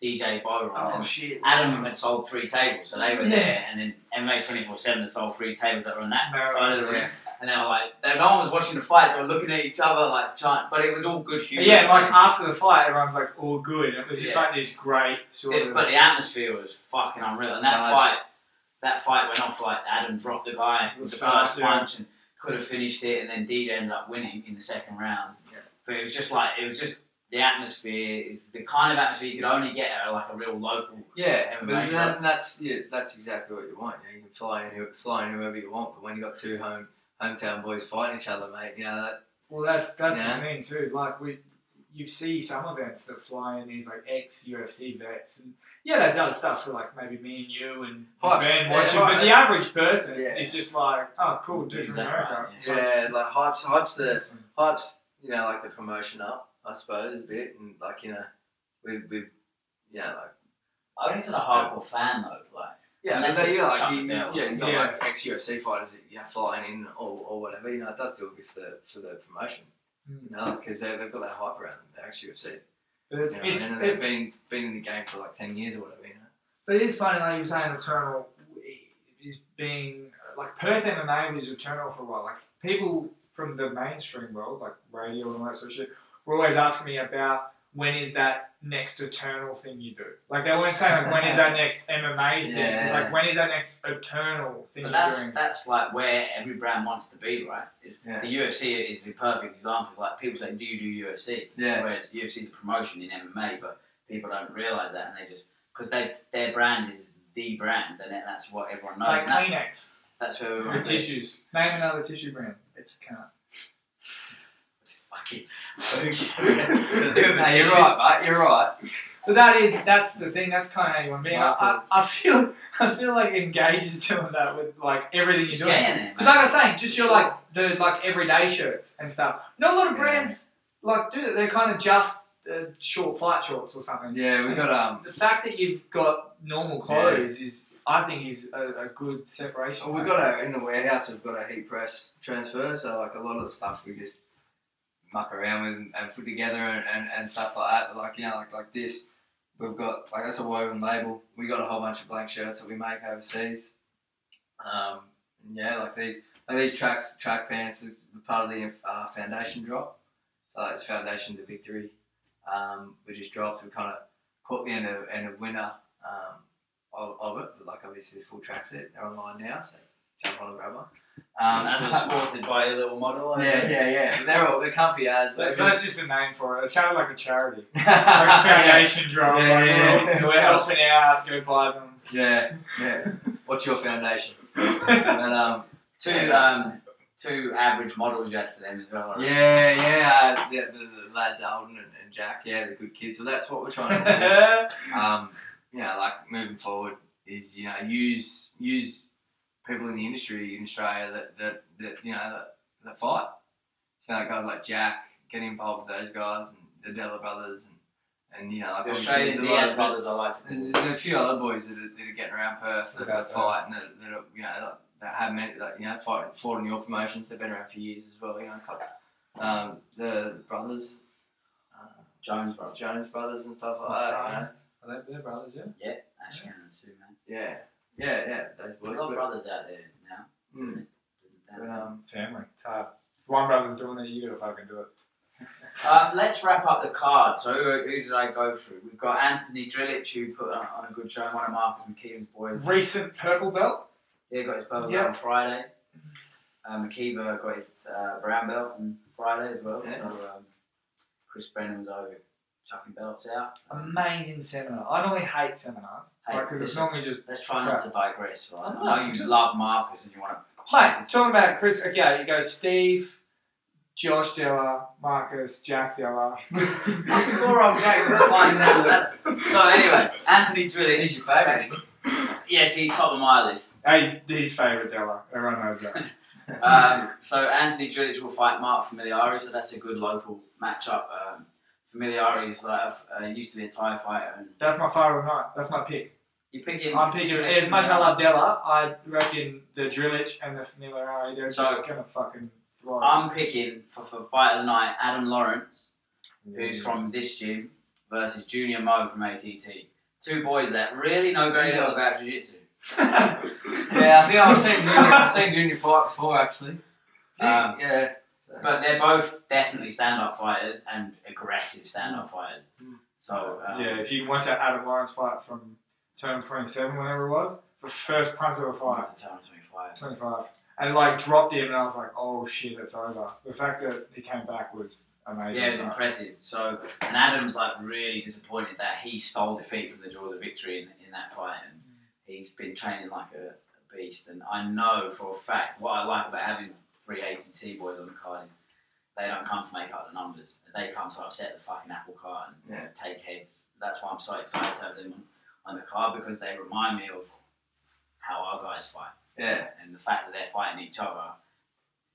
Speaker 5: DJ Byron.
Speaker 4: Oh shit!
Speaker 5: Adam had sold 3 tables, so they were there, and then MMA 24/7 had sold 3 tables that were on that side of the ring. And they were like, no one was watching the fight. They were looking at each other like, but it was all good humour.
Speaker 4: Yeah, like after the fight, everyone's like all good. It was just like this great sort of.
Speaker 5: But the atmosphere was fucking unreal. And that fight went off like Adam dropped the guy with the first punch and could have finished it, and then DJ ended up winning in the second round. Yeah. But it was just the atmosphere is the kind of atmosphere you could only get at like a real local.
Speaker 6: Yeah,
Speaker 5: MMA
Speaker 6: but that's exactly what you want. You can fly in whoever you want, but when you got 2 hometown boys fighting each other, mate, you know that.
Speaker 4: Well, that's the thing too. Like you see some events that fly in these like ex-UFC vets, and that does stuff for like maybe me and you and Ben watching, but the average person is just like, oh, cool, dude from America.
Speaker 6: Yeah, like hypes like the promotion up, I suppose, a bit, and like with like.
Speaker 5: I think it's a hardcore fan though, like. Yeah,
Speaker 6: you got like ex-UFC fighters that flying in or whatever. You know, it does do a bit for the promotion. You know, because they've got that hype around them, the ex-UFC. And they've been in the game for like 10 years or whatever. You know.
Speaker 4: But it is funny, like you were saying, Eternal is being like Perth MMA was Eternal for a while. Like people from the mainstream world, like radio and all that sort of shit, were always asking me about when is that next Eternal thing you do. Like they weren't saying like when is that next MMA thing. Yeah. It's like when is that next Eternal thing you're doing.
Speaker 5: That's like where every brand wants to be, right? The UFC is a perfect example. Like people say, do you do UFC?
Speaker 6: Yeah.
Speaker 5: Whereas UFC is a promotion in MMA, but people don't realise that, and they just because their brand is the brand, and that's what everyone knows.
Speaker 4: Like Kleenex.
Speaker 5: That's where we
Speaker 4: want tissues. Name another tissue brand if you can't.
Speaker 6: No, you're right, mate. You're right.
Speaker 4: But that's the thing. That's kind of how you want to be. I feel like Engage is doing that with like everything you're doing. Because like I was saying, just your like the like everyday shirts and stuff. Not a lot of brands like do that. They're kind of just short flight shorts or something.
Speaker 6: Yeah, we got
Speaker 4: the fact that you've got normal clothes is. I think is a good separation.
Speaker 6: Well, we've got in the warehouse. We've got a heat press transfer, so like a lot of the stuff we just muck around with and put together and stuff like that. But like like this, we've got like that's a woven label. We got a whole bunch of blank shirts that we make overseas. Like these track pants is part of the foundation drop. So it's Foundations of Victory. We just dropped. We kind of caught the end of winter. Of it, but like obviously the full track set, they're online now, so jump on and grab one.
Speaker 5: As supported by a little model.
Speaker 6: Yeah. But they're comfy as.
Speaker 4: So that's just a name for it. It sounded like a charity, like a foundation drop. We're helping out. Go buy them.
Speaker 6: Yeah. What's your foundation?
Speaker 5: But, two average models you had for them as well.
Speaker 6: Right? The lads Alden and Jack. Yeah, the good kids. So that's what we're trying to do. Like moving forward is use people in the industry in Australia that fight. So guys like Jack, get involved with those guys and the Della brothers and like
Speaker 5: the Australian Diaz brothers. I like.
Speaker 6: There's a few other boys that are getting around Perth that fight and that have many fought in your promotions. They've been around for years as well. The brothers, Jones brothers and stuff like that.
Speaker 4: Are they brothers,
Speaker 5: Yeah, Ash and Sue, man.
Speaker 6: Yeah, those boys.
Speaker 5: There's a lot of brothers out there now.
Speaker 4: Family. It's hard. If one brother's doing it, you gotta fucking do it.
Speaker 5: Let's wrap up the card. So who did I go through? We've got Anthony Drillich, who put on a good show, one of Marcus McKeever's boys.
Speaker 4: Recent purple belt?
Speaker 5: Yeah, got his purple belt on Friday. McKeever got his brown belt on Friday as well. Yeah. So Chris Brennan was over chucking belts out.
Speaker 4: Amazing seminar. I normally hate seminars because it's normally just.
Speaker 5: Let's try not to digress. Right? I know you love Marcus and you want to.
Speaker 4: Mate, talking about Chris. Okay, you go Steve, Josh Della, Marcus, Jack Della.
Speaker 5: Poor old Jack was sliding down that. So anyway, Anthony Drillich.
Speaker 6: He's your favourite, isn't he?
Speaker 5: Yes, he's top of my list.
Speaker 4: He's favourite Della. Everyone knows that.
Speaker 5: So Anthony Drillich will fight Mark Familiari, so that's a good local matchup. Familiari is used to be a Thai fighter.
Speaker 4: That's my fight of the night. That's my pick.
Speaker 5: You're picking.
Speaker 4: I'm picking as much as I love Della. I reckon the Drillich and the Familiari, they're just gonna fucking throw.
Speaker 5: I'm picking for fight of the night Adam Lawrence, who's from this gym, versus Junior Mo from ATT. Two boys that really know very little about jiu-jitsu.
Speaker 6: Yeah, I think I've seen Junior fight before actually. Yeah.
Speaker 5: But they're both definitely stand-up fighters and aggressive stand-up fighters. So
Speaker 4: yeah, if you can watch that Adam Lawrence fight from turn 27, whenever it was, it's the first punch of a fight. 25. And like dropped him, and I was like, oh shit, it's over. The fact that he came back was amazing.
Speaker 5: Yeah, it was impressive. So, and Adam's like really disappointed that he stole defeat from the jaws of victory in that fight, and he's been training like a beast. And I know for a fact what I like about having 3 ATT boys on the card is they don't come to make up the numbers. They come to upset the fucking apple cart and take heads. That's why I'm so excited to have them on the card, because they remind me of how our guys fight.
Speaker 6: Yeah.
Speaker 5: And the fact that they're fighting each other,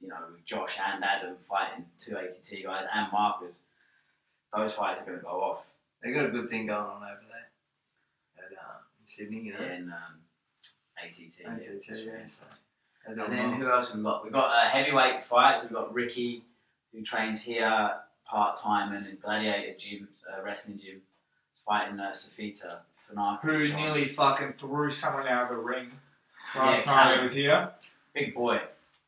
Speaker 5: you know, with Josh and Adam fighting 2 ATT guys and Marcus, those fights are going to go off.
Speaker 6: They got a good thing going on over there in Sydney, you know.
Speaker 5: In ATT.
Speaker 6: Yeah.
Speaker 5: And then who else have we got? We've got heavyweight fights. We've got Ricky, who trains here part-time and in Gladiator gym, wrestling gym, fighting Safita Fanaka.
Speaker 4: Who nearly fucking threw someone out of the ring last night I was here.
Speaker 5: Big boy.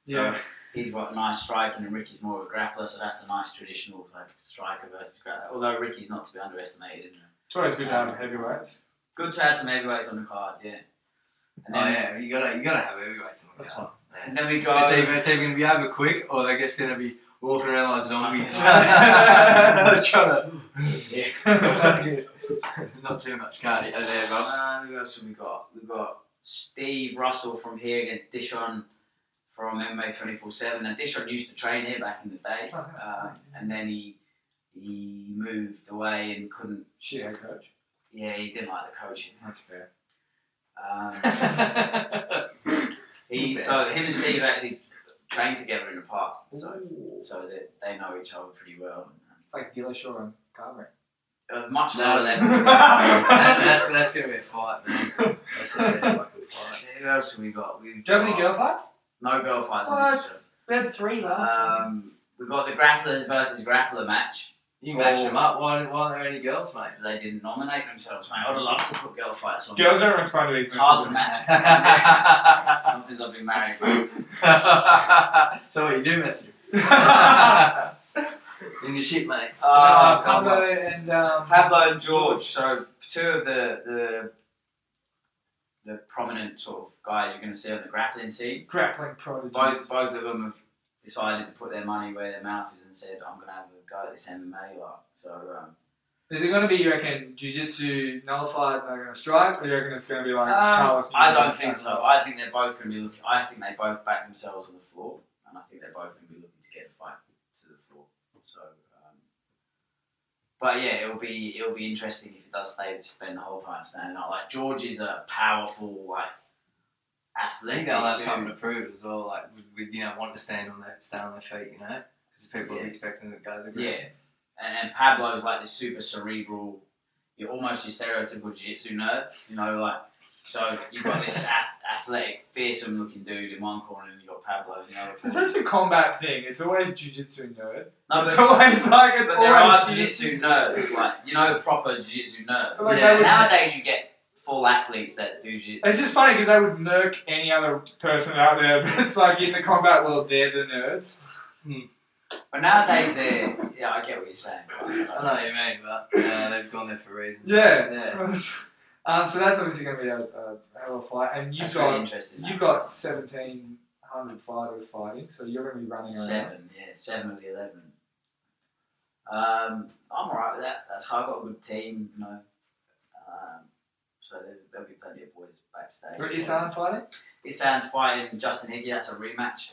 Speaker 4: Yeah.
Speaker 5: So he's got nice striking, and Ricky's more of a grappler, so that's a nice traditional like striker versus grappler. Although Ricky's not to be underestimated, isn't it?
Speaker 4: It's always good to have heavyweights.
Speaker 5: Good to have some heavyweights on the card, yeah. And then,
Speaker 6: you gotta have heavyweights on the card.
Speaker 5: And then we got.
Speaker 6: It's either going to be over quick, or they're just going to be walking around like zombies. Trying to. Yeah. Not too much cardio there, bro.
Speaker 5: Who else have we got? We've got Steve Russell from here against Dishon from MMA 24/7. Now Dishon used to train here back in the day, and then he moved away and couldn't.
Speaker 4: Shit, head coach.
Speaker 5: Yeah, he didn't like the coaching.
Speaker 4: That's fair.
Speaker 5: So him and Steve actually trained together in the past, so that they know each other pretty well.
Speaker 4: It's like Dillashaw and Carver.
Speaker 5: Much lower level.
Speaker 6: That's going to be a fight, man. That's going to be a fucking fight.
Speaker 5: Who else have we got?
Speaker 4: Do you have any girl fights?
Speaker 5: No girl fights in this show.
Speaker 4: We had 3 last week.
Speaker 5: We've got the grapplers versus grappler match.
Speaker 6: You can match them up. Why aren't there any girls, mate?
Speaker 5: They didn't nominate themselves, mate. I'd have loved to put girl fights on.
Speaker 4: Girls don't respond to these
Speaker 5: It's hard to
Speaker 4: messages.
Speaker 5: match. Not since I've been married.
Speaker 6: So what you do, message? In your shit, mate.
Speaker 4: Pablo and
Speaker 5: Pablo and George. So 2 of the prominent sort of guys you're going to see on the grappling scene.
Speaker 4: grappling prodigies.
Speaker 5: Both of them have decided to put their money where their mouth is and said, I'm going to have a go at this MMA lot. So,
Speaker 4: Is it going to be, you reckon, jiu-jitsu nullified, they're going to strike, or you reckon it's going to be like Carlos?
Speaker 5: I don't think so. I think they're both going to be looking. I think they both back themselves on the floor, and I think they're both going to be looking to get a fight to the floor. So, but yeah, it'll be interesting if it does spend the whole time standing up. Like George is a powerful, like
Speaker 6: I
Speaker 5: athletic.
Speaker 6: think they'll have something to prove as well, like with wanting to stand on their feet, you know, because people are expecting them to go to the ground.
Speaker 5: Yeah, and Pablo's like this super cerebral. You're almost your stereotypical jiu-jitsu nerd, you know, like. So you've got this athletic, fearsome-looking dude in one corner, and you've got Pablo in the other corner.
Speaker 4: It's such a combat thing. It's always jiu-jitsu nerd.
Speaker 5: No,
Speaker 4: It's always like it's
Speaker 5: but
Speaker 4: always
Speaker 5: there are jiu-jitsu nerds, like you know, proper jiu-jitsu nerds.
Speaker 4: Like
Speaker 6: Yeah.
Speaker 5: Nowadays, you get full athletes that do jiu-jitsu.
Speaker 4: It's just funny because they would murk any other person out there, but it's like in the combat world, they're the nerds.
Speaker 5: But nowadays, yeah, I get what you're saying.
Speaker 6: I know what you mean, but they've gone there for a reason.
Speaker 4: Yeah. So that's obviously going to be a hell of a fight, and
Speaker 5: That's really interesting.
Speaker 4: you've got 1,700 fighters fighting, so you're going to be running around.
Speaker 5: 7 of the 11. I'm alright with that. That's how I've got a good team, you know. So there'll be plenty of boys backstage.
Speaker 4: Isan fighting?
Speaker 5: Isan's fighting Justin Hickey. That's a rematch.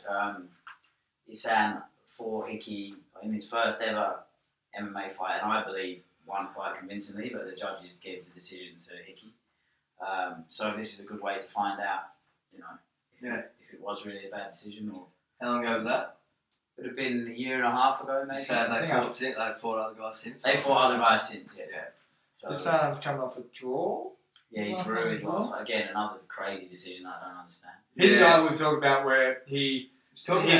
Speaker 5: Isan fought Hickey in his first ever MMA fight, and I believe won quite convincingly, but the judges gave the decision to Hickey. So this is a good way to find out, you know, if it was really a bad decision or.
Speaker 6: How long ago was that?
Speaker 5: It would have been a year and a half ago, maybe.
Speaker 6: So they fought other guys since.
Speaker 5: They fought other guys since, yeah. So
Speaker 4: Isan's coming off a draw.
Speaker 5: Yeah, he drew his last fight. Again, another crazy decision I don't understand.
Speaker 4: Here's a guy we've talked about where his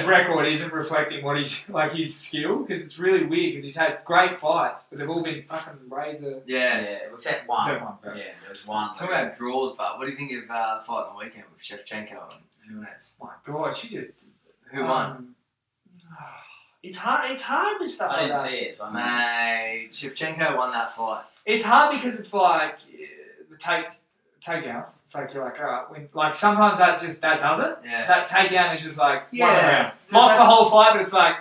Speaker 4: record isn't reflecting what he's like his skill, because it's really weird because he's had great fights, but they've all been fucking razor.
Speaker 5: Yeah, except one.
Speaker 4: Except one,
Speaker 5: yeah, there was one.
Speaker 6: Talking about draws, but what do you think of the fight on the weekend with Shevchenko and Nunes?
Speaker 4: My God, she just
Speaker 6: Who won?
Speaker 4: It's hard with stuff
Speaker 5: I
Speaker 4: like
Speaker 5: didn't
Speaker 4: that.
Speaker 5: see it, so I
Speaker 6: Mate, Shevchenko won that fight.
Speaker 4: It's hard because it's like the takedowns. It's like you're like, all right, like sometimes that does it.
Speaker 6: Yeah.
Speaker 4: That takedown is just like
Speaker 6: Yeah.
Speaker 4: one round. Lost the whole fight, but it's like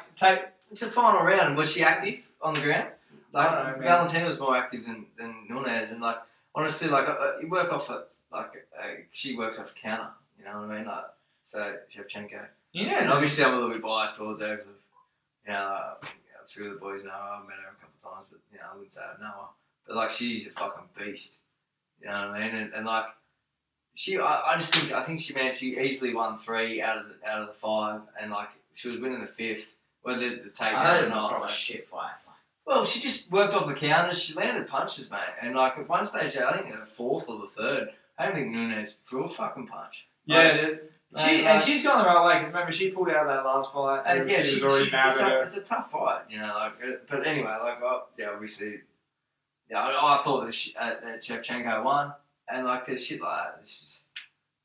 Speaker 6: It's a final round. Was she active on the ground? Like,
Speaker 4: I don't know,
Speaker 6: Valentina was more active than Nunes, and like honestly, like you work off it. Like she works off a counter. You know what I mean? Like so, Shevchenko.
Speaker 4: Yeah.
Speaker 6: And obviously, I'm a little bit biased towards her because of a few of the boys know her. I've met her a couple of times, but I wouldn't say I know her. But like, she's a fucking beast. You know what I mean? And like, I think she easily won 3 out of the 5, and like she was winning the 5th, whether the takedown or not.
Speaker 5: A shit fight.
Speaker 6: Well, she just worked off the counters. She landed punches, mate. And like at one stage, I think the 4th or the 3rd, I don't think Nunes threw a fucking punch.
Speaker 4: Yeah, she's gone the right way, because remember she pulled out that last fight and
Speaker 6: yeah,
Speaker 4: she was already mad at her.
Speaker 6: It's a tough fight, but anyway, obviously, I thought that Shevchenko won, and like there's shit like that. It's just,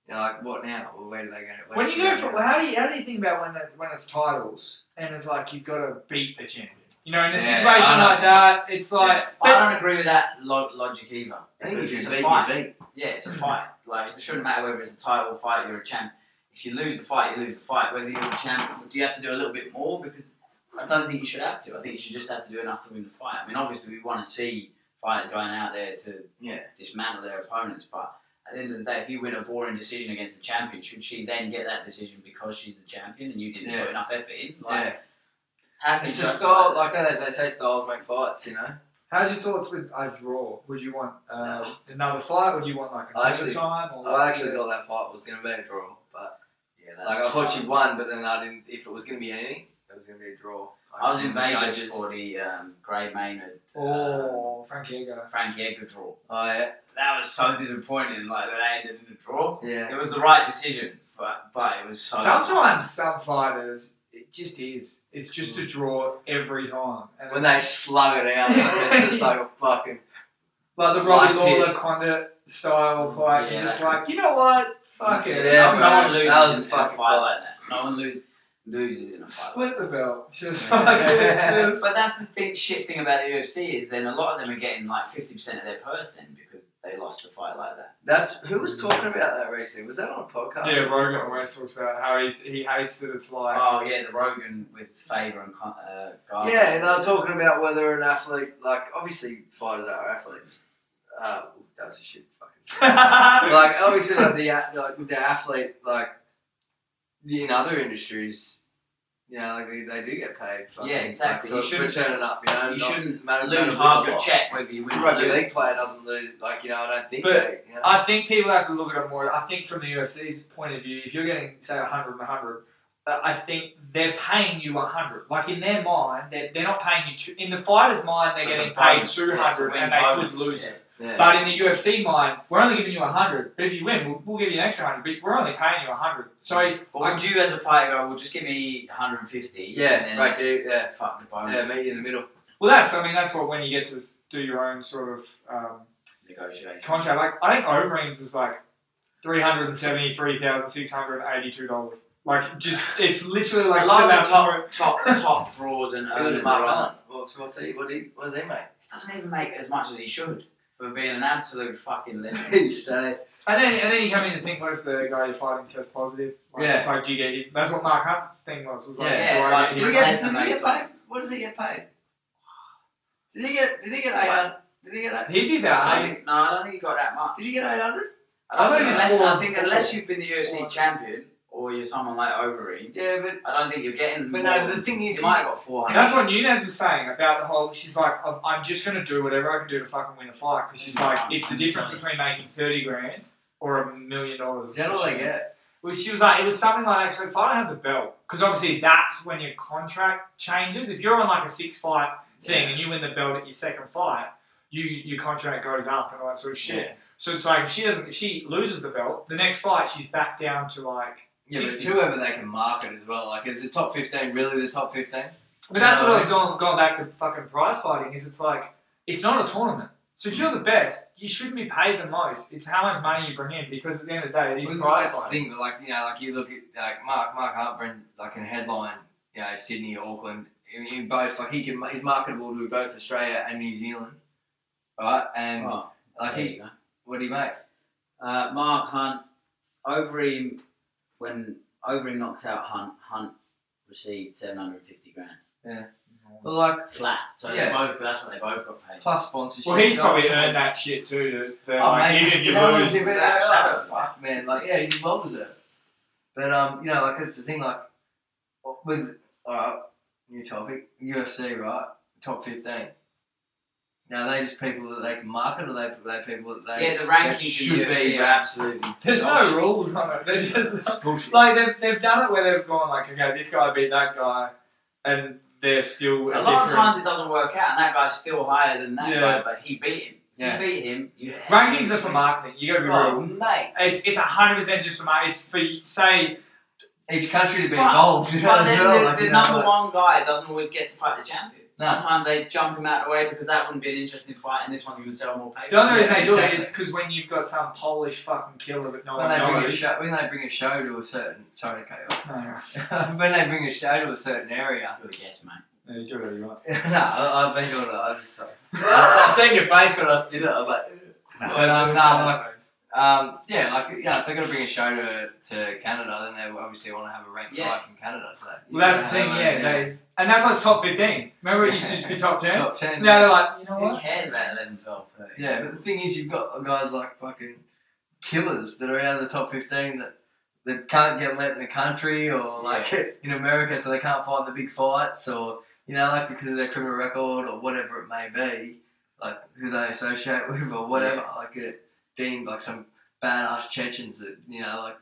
Speaker 6: like what now? Well, where do they go?
Speaker 4: When you go for, how do you think about when it's titles and it's like you've got to beat the champion? In a situation like that, it's like
Speaker 5: I don't agree with that logic either.
Speaker 6: I think if
Speaker 5: it's
Speaker 6: you
Speaker 5: a
Speaker 6: beat,
Speaker 5: fight.
Speaker 6: you beat.
Speaker 5: Yeah, it's a fight. Like it shouldn't matter whether it's a title fight, you're a champ. If you lose the fight, you lose the fight. Whether you're the champion, do you have to do a little bit more? Because I don't think you should have to. I think you should just have to do enough to win the fight. I mean, obviously we want to see fighters going out there to dismantle their opponents, but at the end of the day, if you win a boring decision against the champion, should she then get that decision because she's the champion and you didn't put enough effort in? Like,
Speaker 6: it's a style, like that, as they say, styles make fights,
Speaker 4: How's your thoughts with a draw? Would you want another fight? Would you want like another time?
Speaker 6: I actually thought that fight was going to be a draw, but I thought she won, but then I didn't. If it was going to be anything, it was going to be a draw.
Speaker 5: I was in Vegas for the Gray Maynard.
Speaker 4: Frankie
Speaker 5: Edgar draw.
Speaker 6: Oh yeah.
Speaker 5: That was so disappointing. Like that ended in a draw.
Speaker 6: Yeah.
Speaker 5: It was the right decision, but it was so.
Speaker 4: Sometimes some fighters, it just is. It's just a draw every time. And
Speaker 6: when they slug it out, it's just like a fucking
Speaker 4: like the Robbie Lawler Condit style fight. You're just like, you know what? Fuck it.
Speaker 5: Yeah, no one loses
Speaker 6: that was a
Speaker 5: fucking fight like that. No one loses in a fight.
Speaker 4: Split the belt. Just
Speaker 5: But that's the shit thing about the UFC is then a lot of them are getting like 50% of their purse then because they lost a fight like that.
Speaker 6: Who was talking about that recently? Was that on a podcast?
Speaker 4: Yeah, Rogan always talks about how he hates that it's like.
Speaker 5: Oh yeah, the Rogan with Faber and Garner.
Speaker 6: Yeah, and they were talking about whether an athlete, like obviously fighters are athletes. That was a shit fucking. Like obviously, like with the athlete, like in other industries. Like they do get paid.
Speaker 5: Exactly.
Speaker 6: Like, for turning up.
Speaker 5: You shouldn't lose half your check whether you win.
Speaker 6: Rugby league player doesn't lose. I don't think.
Speaker 4: But I think people have to look at it more. I think from the UFC's point of view, if you're getting say 100 and 100, I think they're paying you 100. Like in their mind, they're not paying you. In the fighter's mind, they're getting paid 200, and they could lose it.
Speaker 6: Yeah.
Speaker 4: But in the UFC mind, we're only giving you 100. But if you win, we'll give you an extra 100. But we're only paying you 100. So
Speaker 5: would you, as a fighter, go, well, just give me 150?
Speaker 6: Yeah,
Speaker 5: and then
Speaker 6: right there. Yeah,
Speaker 5: fuck the bonus.
Speaker 6: Yeah, meet you in the middle.
Speaker 4: Well, that's what when you get to do your own sort of
Speaker 5: negotiation
Speaker 4: contract. Like I think Overeem's is like $373,682. Like just it's literally like
Speaker 5: top draws and earners.
Speaker 6: What does he make?
Speaker 5: He doesn't even make as much as he should for being an absolute fucking legend.
Speaker 4: And then you come in and think, what if the guy you're fighting tests positive? Like, it's like, do you get his... That's what Mark Hunt's thing was like,
Speaker 6: does he get paid? What does he get paid? Did he get 800? Did he get 800?
Speaker 4: He'd be about 800.
Speaker 5: No, I don't think he got that much.
Speaker 6: Did he get 800?
Speaker 5: I think unless you've been the UFC champion or you're someone like Overeem,
Speaker 6: but
Speaker 5: I don't think you're getting.
Speaker 6: But no, the thing is,
Speaker 5: you might have got 400.
Speaker 4: That's what Nunes was saying about the whole. She's like, I'm just going to do whatever I can do to fucking win a fight because she's like, it's the difference between making 30 grand or $1 million.
Speaker 6: Is that all they get?
Speaker 4: Well, she was like, it was something like actually, if I don't have the belt, because obviously that's when your contract changes. If you're on like a 6-fight thing and you win the belt at your second fight, your contract goes up and all that sort of shit.
Speaker 6: Yeah.
Speaker 4: So it's like she loses the belt. The next fight, she's back down to like.
Speaker 6: Yeah, but
Speaker 4: 60.
Speaker 6: whoever they can market as well. Like, is the top 15 really the top 15?
Speaker 4: But that's what I was going back to fucking prize fighting. Is it's like it's not a tournament. So if you're the best, you shouldn't be paid the most. It's how much money you bring in because at the end of the day, it is prize
Speaker 6: That's the
Speaker 4: fighting.
Speaker 6: thing. But like like you look at like Mark Hart brings like in a headline, Sydney, Auckland. In both, like he's marketable to both Australia and New Zealand, right? And what do you make?
Speaker 5: Mark Hunt, when Overeem knocked out Hunt received 750 grand.
Speaker 6: Yeah. Well, like
Speaker 5: flat. So that's what they both got paid.
Speaker 6: Plus sponsorship.
Speaker 4: Well, he's probably earned that shit too.
Speaker 6: Mate,
Speaker 4: even if you lose,
Speaker 6: fuck, man. Like, yeah, he's well deserved. But like that's the thing. Like, with new topic, UFC, right? Top 15. Now, are they just people that they can market, or are they people that they
Speaker 5: the rankings
Speaker 6: should
Speaker 5: be
Speaker 6: absolutely?
Speaker 4: There's no rules on it. They're just bullshit. Like they've done it where they've gone like, okay, this guy beat that guy, and they're still
Speaker 5: a lot of times it doesn't work out, and that guy's still higher than that guy, but he beat him.
Speaker 6: Yeah.
Speaker 5: He beat him.
Speaker 4: Rankings are for marketing. You got to be real,
Speaker 6: mate.
Speaker 4: It's 100% just for marketing. It's for say
Speaker 6: each country to be involved.
Speaker 5: But then the number one guy doesn't always get to fight the champion.
Speaker 6: No.
Speaker 5: Sometimes they jump him out of the way because that wouldn't be an interesting fight, and this one's going to sell more papers.
Speaker 4: The only reason they do it is because when you've got some Polish fucking killer that no one knows.
Speaker 6: When they bring a show to a certain
Speaker 4: No.
Speaker 6: when they bring a show to a certain area.
Speaker 5: Good guess, mate.
Speaker 4: Yeah, you do whatever you want.
Speaker 6: I've been doing it. I just sorry. I seen your face when I did it. I was like, if they're gonna bring a show to Canada, then they obviously want to have a ranked guy from Canada. So
Speaker 4: well, that's the thing, and that's why it's top 15. Remember, it used to just be top 10.
Speaker 6: Top 10.
Speaker 4: Now they're like, you know what?
Speaker 5: Who cares about 11, 12, 13?
Speaker 6: Yeah, but the thing is, you've got guys like fucking killers that are out of the top 15 that can't get let in the country, or like in America, so they can't fight the big fights, or like because of their criminal record or whatever it may be, like who they associate with or whatever, like deemed like some badass Chechens that like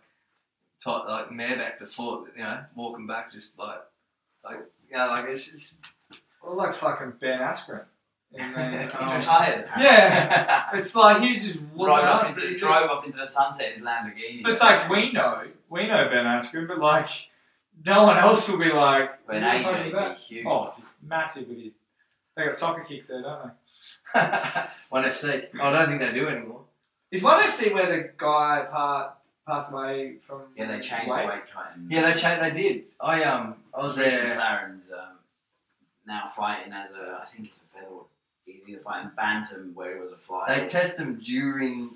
Speaker 6: Marebach the fought, walking back just like it's
Speaker 4: Well, like fucking Ben Askren.
Speaker 5: He's retired.
Speaker 4: Yeah, it's like he's just
Speaker 5: drove off into the sunset in his Lamborghini.
Speaker 4: But it's like we know Ben Askren, but like no one else will be like.
Speaker 5: But in Asia, he'd be huge.
Speaker 4: Oh, massive with his. They got soccer kicks there, don't they?
Speaker 6: One FC. I don't think they do anymore.
Speaker 4: Is One FC where the guy passed away from?
Speaker 5: Yeah, they changed the weight cut.
Speaker 6: Yeah, they did. I was there.
Speaker 5: McLaren's now fighting as I think it's a featherweight. He's either fighting bantam where he was a flyweight.
Speaker 6: They test them during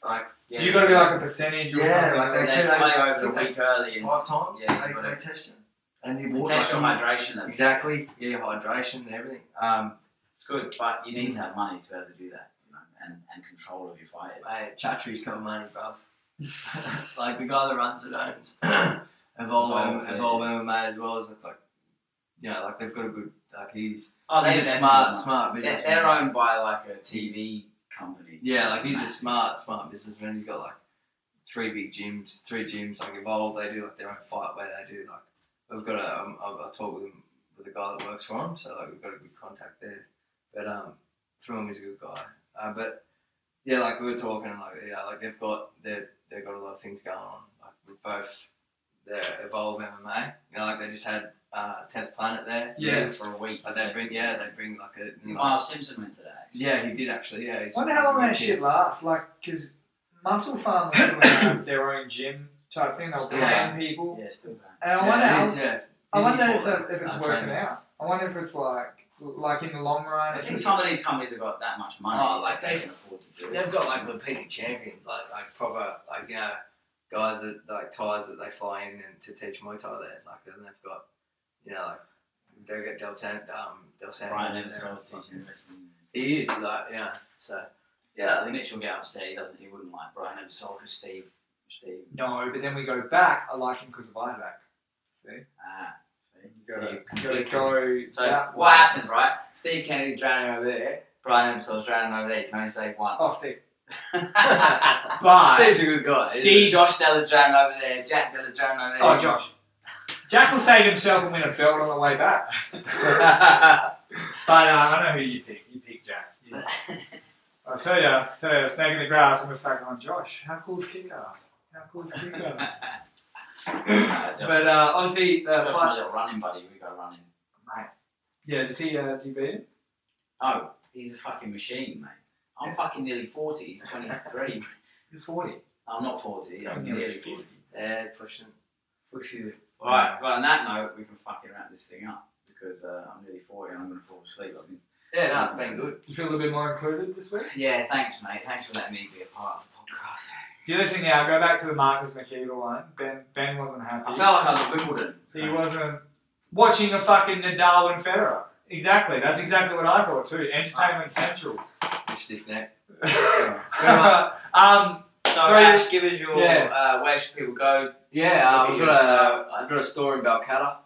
Speaker 6: like.
Speaker 4: Yeah, you got to be like a percentage or something.
Speaker 6: Like
Speaker 5: they fly over the week early.
Speaker 6: 5 times.
Speaker 5: Yeah,
Speaker 6: they test them. And
Speaker 5: you test your hydration.
Speaker 6: Exactly. Yeah, hydration and everything.
Speaker 5: It's good, but you need to have money to be able to do that, and control of your fighters.
Speaker 6: Mate, Chatri's got money, bruv. Like the guy that runs it owns Evolve MMA as well. As like, like they've got a good he's a smart businessman.
Speaker 5: They're owned by like a TV company.
Speaker 6: Yeah, like he's a smart businessman. He's got like 3 gyms like Evolve. They do like their own fight where they do like. I've got I've talked with a guy that works for him, so like we've got a good contact there. But through him, he's a good guy. But yeah, like we were talking, like they've got a lot of things going on, like with both the Evolve MMA. Like they just had 10th Planet there.
Speaker 5: For a week.
Speaker 6: Like they bring like a.
Speaker 5: Miles Simpson went today.
Speaker 6: Yeah, he did actually. Yeah.
Speaker 4: I wonder how long that shit lasts. Like, because Muscle Farm will have their own gym type thing. They'll brand people.
Speaker 5: Yeah, still brand.
Speaker 4: And I wonder if it's working out. I wonder if it's like in the long run.
Speaker 5: I think some of these companies have got that much money. They can afford to do it.
Speaker 6: They've got like repeating champions, like proper guys that like Thais that they fly in and to teach Muay Thai there. Like then they've got they've got Del Santo.
Speaker 5: Brian Emerson's teaching wrestling.
Speaker 6: He is so
Speaker 5: I think Mitch will get upset. He wouldn't like Brian Emerson because Steve.
Speaker 4: No, but then we go back. I like him because of Isaac. See?
Speaker 5: You gotta
Speaker 4: go.
Speaker 5: So what happens, right? Steve Kennedy's drowning over there. Brian Emerson's drowning over there. You can only save one.
Speaker 4: Oh, Steve. But
Speaker 6: Steve's a good guy.
Speaker 5: Josh Della's drowning over there. Jack Della's drowning over there.
Speaker 4: Oh, Josh. Jack will save himself and win a belt on the way back. But I know who you pick. You pick Jack. Yeah. I tell you, snake in the grass. I'm gonna start going, Josh. How cool is kick-ass? How cool is kick-ass? But obviously,
Speaker 5: Josh, my little running buddy. We go running.
Speaker 4: Mate. Yeah, does he? Do you beat him?
Speaker 5: Oh, he's a fucking machine, mate. I'm fucking nearly 40. He's 23.
Speaker 4: You're 40.
Speaker 5: I'm not 40. I'm nearly 40.
Speaker 6: Yeah, pushing.
Speaker 5: Alright, well, on that note, we can fucking wrap this thing up because I'm nearly 40 and I'm going to fall asleep. I think.
Speaker 6: Yeah, no, it's been good.
Speaker 4: You feel a little bit more included this week?
Speaker 5: Yeah, thanks, mate. Thanks for letting me be a part of the podcast.
Speaker 4: If you're listening now, go back to the Marcus McKeever one. Ben wasn't happy.
Speaker 5: I felt like I was at Wimbledon.
Speaker 4: He wasn't watching a fucking Nadal and Federer. Exactly. That's exactly what I thought too. Entertainment Central.
Speaker 6: Stiff neck.
Speaker 5: So Ash, give us your where should people go?
Speaker 6: Yeah, we've got a store in Balcata,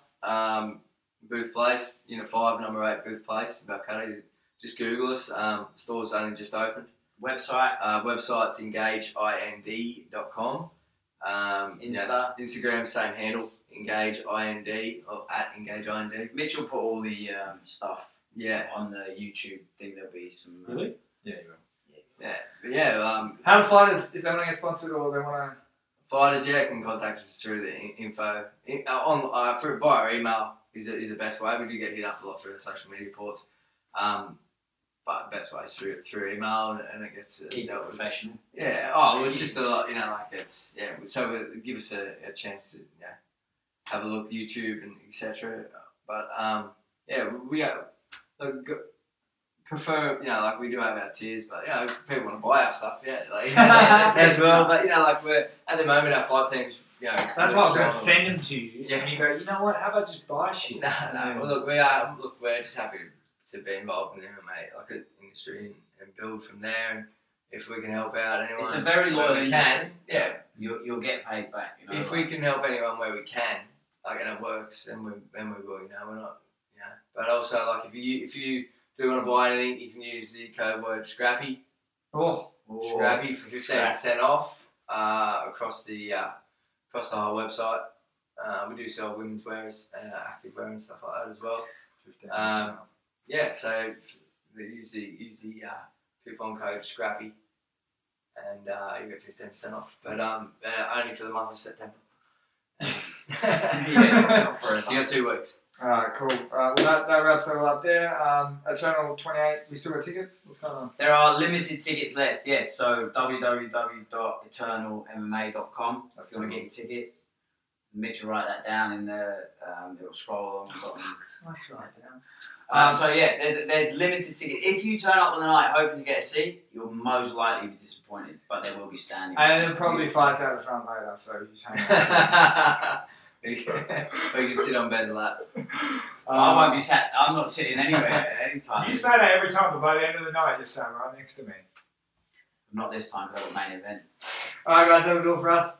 Speaker 6: Booth Place, Unit 5, number 8, Booth Place, Balcata. Just Google us. The store's only just opened.
Speaker 5: Website?
Speaker 6: Website's engageind.com. Instagram, same handle, engageind or @engageind.
Speaker 5: Mitch will put all the stuff
Speaker 6: Yeah.
Speaker 5: on the YouTube thing. There'll be some.
Speaker 4: Really? Yeah, you will.
Speaker 6: Yeah, but yeah.
Speaker 4: How do fighters, if they want to get sponsored or they want to...
Speaker 6: Fighters, can contact us through the info via email is the best way. We do get hit up a lot through the social media ports, but the best way is through email, and it gets
Speaker 5: keep it professional.
Speaker 6: Yeah. Oh, it's just a lot. It's So give us a chance to have a look at YouTube and etc. But we prefer, we do have our tiers, but if people want to buy our stuff, as well. But we're at the moment our fight teams,
Speaker 4: That's why I was going to send them to you, and you go, you know what? How about just buy shit?
Speaker 6: No. Well, we're just happy to be involved in the MMA industry and build from there. And if we can help out anyone,
Speaker 5: it's a very loyal industry.
Speaker 6: Yeah,
Speaker 5: you'll get paid back.
Speaker 6: If we can help anyone where we can, and it works, then we will. We're not, But also, if you do want to buy anything, you can use the code word Scrappy. Scrappy for 15% off across the whole website. We do sell women's wear, active wear and stuff like that as well. 15%. So use the coupon code Scrappy, and you get 15% off. But only for the month of September. You got 2 weeks.
Speaker 4: Alright, cool. Well, that wraps it all up there. Eternal 28, we still got tickets? What's going on?
Speaker 5: There are limited tickets left, yes. So www.eternalmma.com if you want to get your tickets. Mitch will write that down in the little scroll along the bottom.
Speaker 4: Nice to write down.
Speaker 5: There's limited tickets. If you turn up on the night hoping to get a seat, you'll most likely be disappointed, but there will be standing.
Speaker 4: And then probably fights out the front later, so you just hang out.
Speaker 6: We can sit on Ben's lap.
Speaker 5: I won't be sat. I'm not sitting anywhere at any time.
Speaker 4: You say that every time, but by the end of the night, you're sat right next to me.
Speaker 5: Not this time because I've got a main event.
Speaker 4: Alright, guys, that'll do it for us.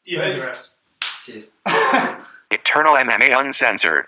Speaker 4: You heard the rest.
Speaker 6: Cheers.
Speaker 3: Eternal MMA Uncensored.